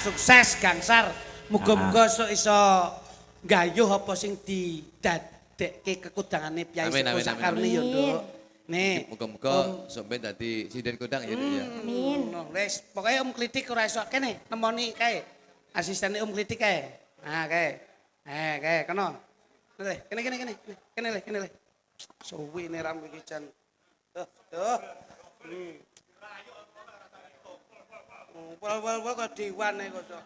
sukses gangsar. Muga-muga sok iso gayuh apa sing didadekke kekudangane Piyai Sepuh sakarone ya, Nduk. Nih, muga-muga sampe dadi sinden kondang ya, Nduk ya. Amin. Wis, pokoke Om Klitik ora iso kene nemoni kae. Asistene Om Klitik kae. Nah, kae. Kae kena. Kene le. Suwi ne rambut iki jan. Tuh. Wal kok diwan kok.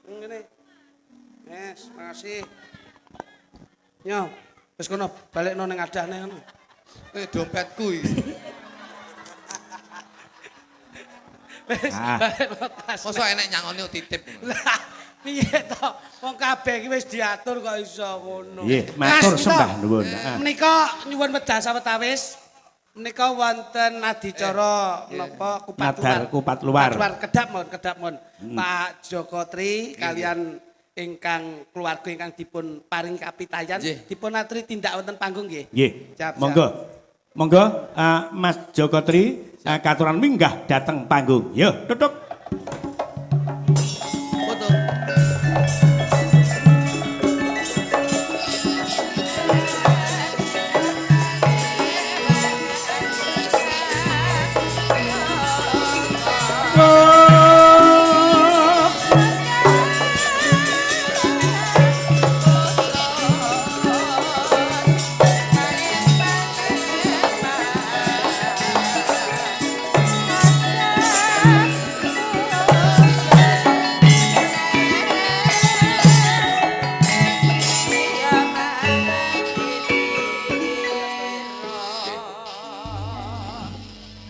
Ngene. Yes, makasih. Yo, wis kono balekno ning adahne ngono. Dompetku iki. Wis balekno tas. Mosok enek nyangoni titip. Lah, piye to? Wong kabeh iki wis diatur kok iso ngono. Nggih, matur sembah nuwun. Menika nyuwun wedha sawetawis. Menika wonten adicara napa kupat luar. Kedap mon. Pak Joko Tri kalian ingkang keluarga ingkang dipun paring kapitayan dipun aturi tindak wonten panggung nggih. Nggih. Monggo Mas Joko Tri katuran minggah dateng panggung. Yo, tutuk. Foto.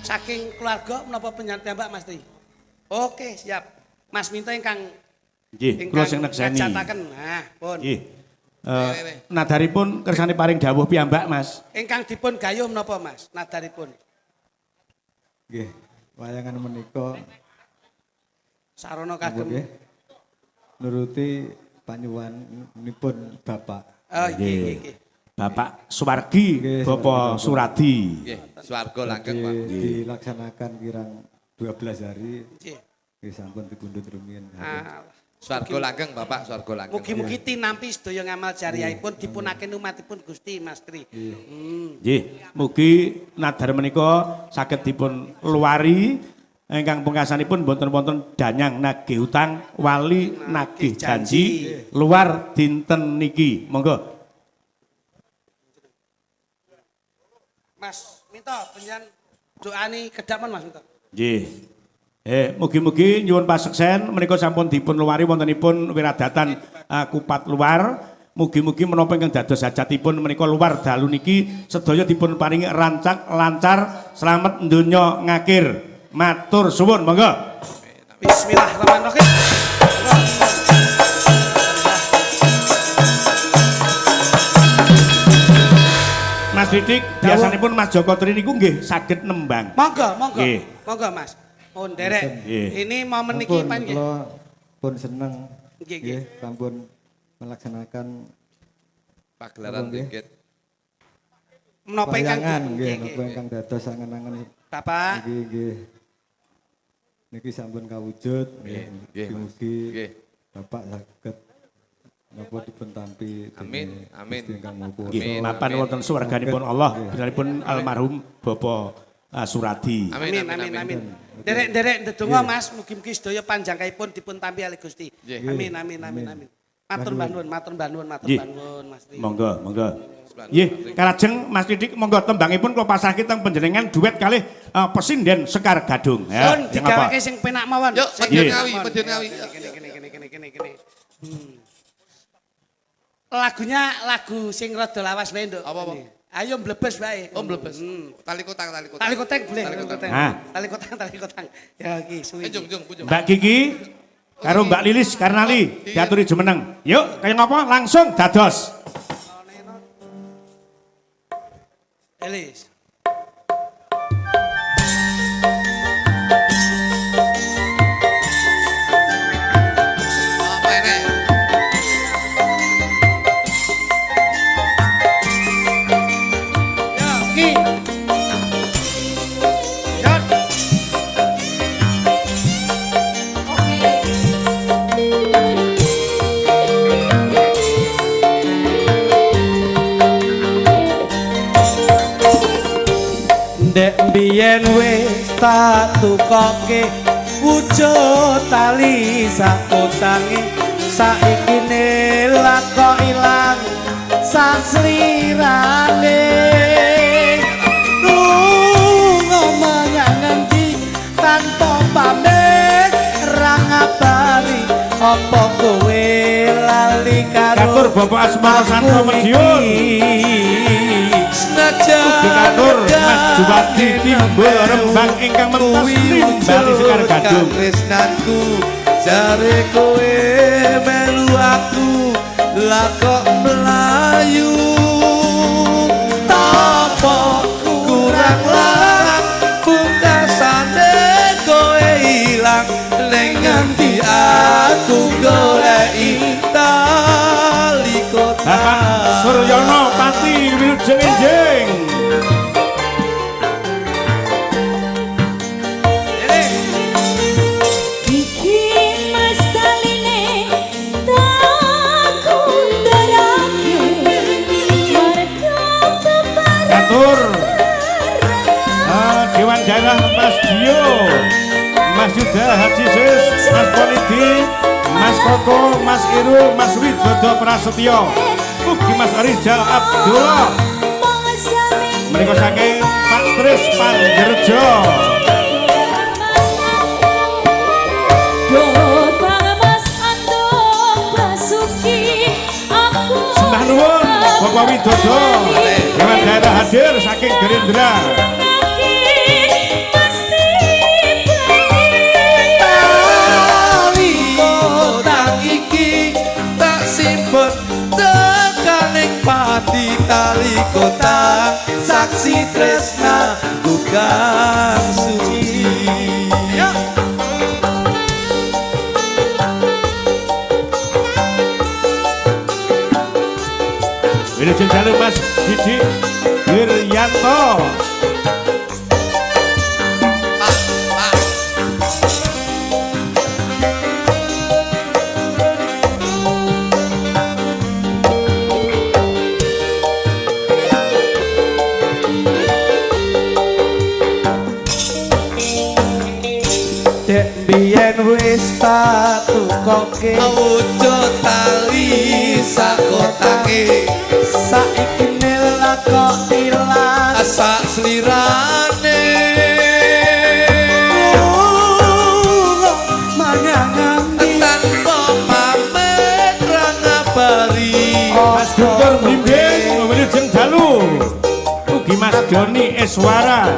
Saking keluarga menapa penyantun Mbak Mas Tri? Oke, siap. Mas Minto ingkang nggih, kula sing nekseni. ngajataken. Nah, pun. Nggih. Nadaripun kersane paring dawuh piyambak, Mas. Ingkang dipun gayuh menapa, Mas? Nadaripun. Nggih, wayangan menika sarana kagem nggih. Nuruti panyuwunipun Bapak. Oh, nggih. Bapak Suwargi, Bapak Suradi. Nggih, swarga langgeng, Pak. Dilaksanakan kirang 12 hari. Nggih. Nggih sampun dipundhut rumiyin. Swarga langgeng, Bapak, swarga langgeng. Mugi-mugi tinampi sedaya ngamal jariyahipun dipunaken umatipun Gusti Mas Tri. Nggih, mugi nadar menika saged dipun luwari ingkang pungkasanipun wonten-wonten danyang nagih utang wali nagih janji luar dinten niki. Monggo. Mas Minto panjenengan doani kedamon Mas Minto. Nggih. Mugi-mugi nyuwun paseksen menika sampun dipun luwari wontenipun wiradatan kupat luar. Mugi-mugi menapa ingkang dados hajatipun menika luar dalu niki sedaya dipun paringi rancak lancar slamet donya ngakir. Matur suwun, monggo. Bismillahirrahmanirrahim. Mas Didik, biasanipun Mas Joko Tri niku nggih saged nembang. Monggo. Nggih. Monggo Mas. Pun derek. Ini momen niki Pun pan nggih. kula pun seneng Nggih. nggih sampun melaksanakan Pagelaran tingkit. Menapa ingkang wayangan nggih napa ingkang dados angen-angen Bapak. nggih. Niki sampun kawujud Nggih, mugi Nggih. Bapak saged napa dipun tampi Amin, amin. ingkang maha Nggih, mapan wonten swarganipun Allah, bisanipun almarhum Bapak Suradi. Amin. Derek ndedonga Mas, mugi-mugi sedaya panjangkaipun dipun tampi kalih Gusti. Amin. Matur nuwun Mas Tri. Monggo. Nggih, kalajeng Mas Didik monggo tembangipun kula pasrahke teng panjenengan duet kalih Pesinden Sekar Gadung. Ya, Pun digaweke sing penak mawon. Yuk, Medun Ngawi. Kene. Lagunya lagu sing rada lawas wae, Nduk. Apa? Ayo mlebes wae. Oh, mlebes. Tali kotang. Tali koteng boleh. Ah. Tali kotang. Ya iki suwi. Jung. Mbak Kiki karo Mbak Lilis Karnali diaturi jumeneng. Yuk, kaya ngapa langsung dados. Elis. Apa enek? Ya, iki. Yot. Biyen wis tak tukoke wujud tali sakotange saiki lak kok ilang saslirane lunga menyang ngendi tanpa pamit ra ngabari apa kowe lali karo Katur Bapak Asmara Santo Madiun Katur Mas Juwadi Timbul Rembang ingkang mentas nimbali Sekar Gadung tresnanku jare kowe melu aku lah kok melayu tapa kurang larang pungkasane kowe ilang ning ngendi aku goleki tali kota Bapak Suryono Pati Wilujeng Enjing Dewan Daerah Mas Dio, Mas Yuda Haji Sis, Mas Polidi, Mas Koko, Mas Irul, Mas Widodo Prasetyo, ugi Mas Rizal Abdullah. Mereka saking Pak Tris Panjerjo. Sembah nuwun Bapak Widodo, Dewan Daerah hadir saking Gerindra. Pati tali kota saksi tresna bukan suci ya. Wilujeng Dalu Mas Didi Wiryanto biyen wis tak tukoke wujud tali sakotake saiki lak kok ilang sak slirane manyangan tanpa pamit ra ngabari Mas Guntur Bimbing Wilujeng Dalu ugi Mas Doni Eswara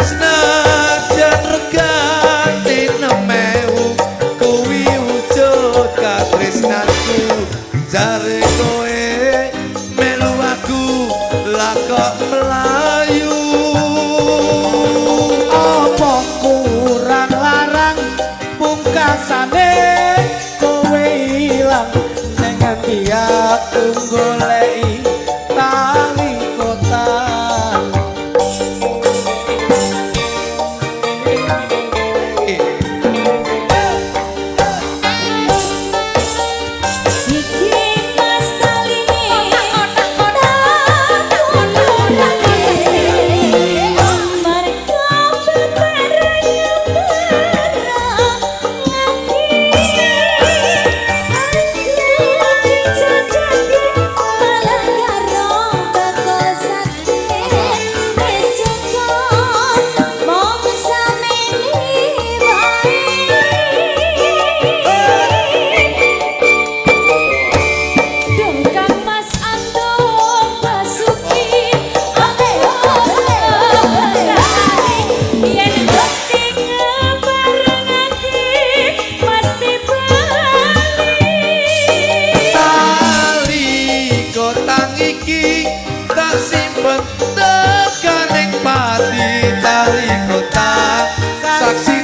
senajan regane nemewu kuwi wujud katresnanku jare kowe melu aku lah kok melayu apa kurang larang pungkasane kowe ilang ning ngendi aku goleki tali kota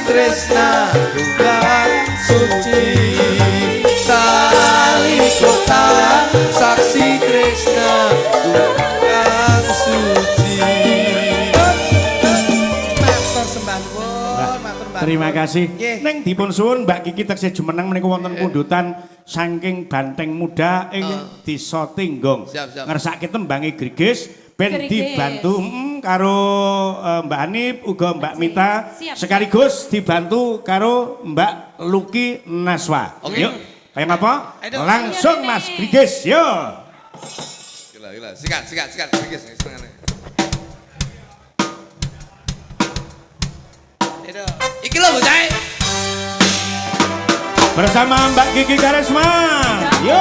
tresna bukan suci tali kota saksi tresna bukan suci. matur sembah nuwun matur mbah. Terima kasih. Nggih. Neng dipun suwun Mbak Kiki taksih jumeneng menika wonten pundutan saking Banteng Muda ing Desa Tinggong. Siap, siap. Ngersake tembange Grigis ben dibantu karo Mbak Anip uga Mbak Mita sekaligus dibantu karo Mbak Luki Naswa. Yuk, kayak apa? Langsung Mas Brigis, yo. Gila, sikat, Brigis. Iki lho bocah. Bersama Mbak Kiki Karisma, yo.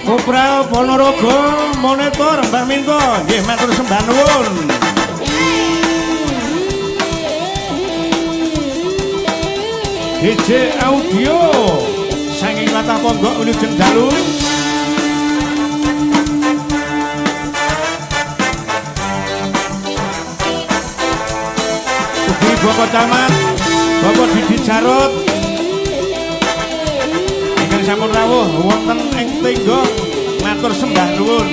Kopral Ponorogo monitor Mbak Minto, nggih matur sembah nuwun. DJ Audio saking Latah Ponggok Wilujeng Dalu. Ugi Bapak Camat, Bapak Didi Jarot. Sampun rawuh wonten ing tenggo matur sembah nuwun.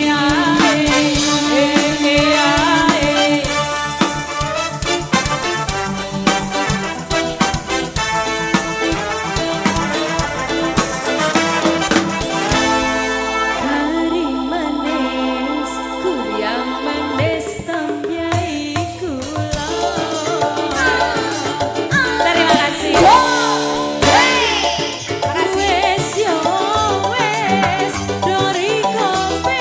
Wes yo wes, dori kopi.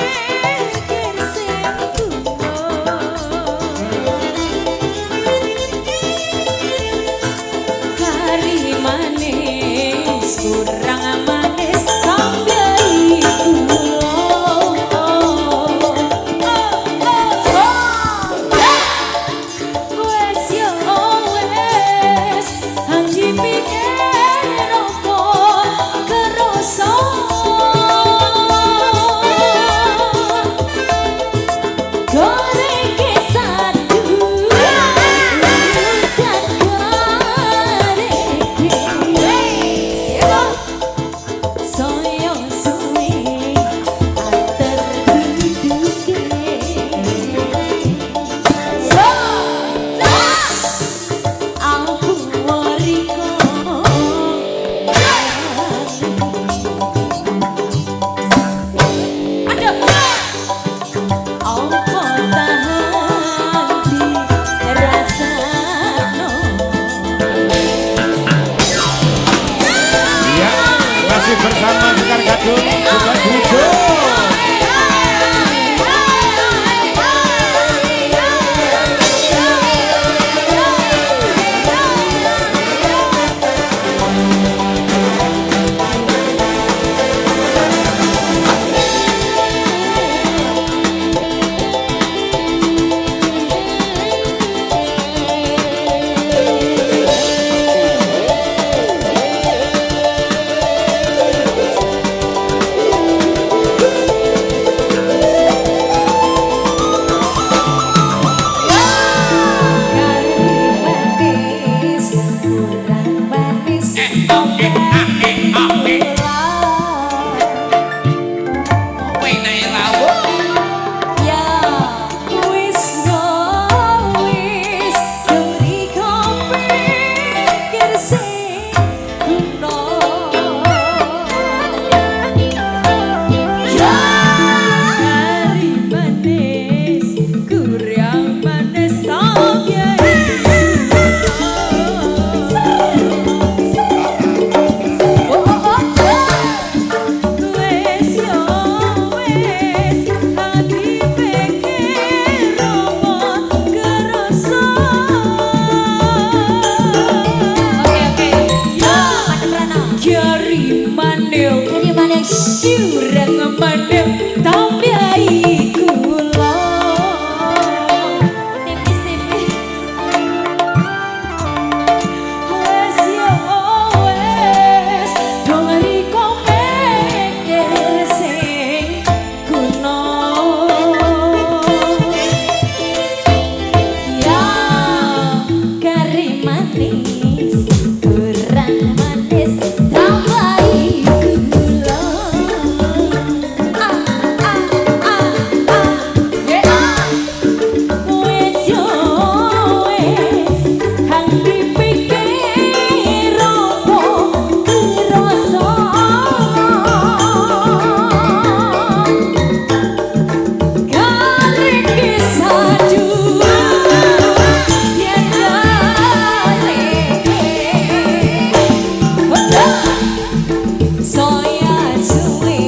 Syurang mandem tambiai kula tipis-tipis wes yo wes dongeri komekir sing kuno ya kari manis kurang manis tambahi gula wes yo wes hang dipikir opo rasa kali kisadu yen saya suwe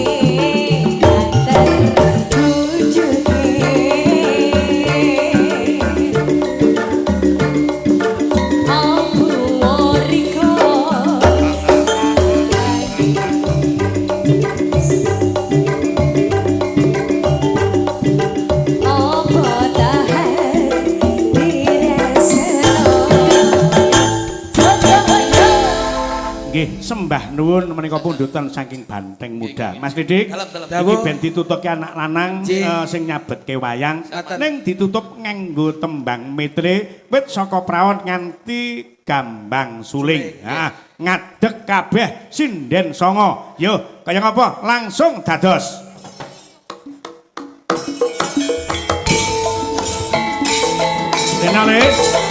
terwujudke aku wariko apa tahan Nggih, sembah nuwun menika pundutan saking Banteng Muda. Mas Didik, iki ben ditutukke anak lanang sing nyabetke wayang. Ning ditutup nganggo tembang metre wit saka praon nganti gambang suling. Nah, ngadeg kabeh sinden songo. Yo, kaya ngapa? Langsung dados. Denale.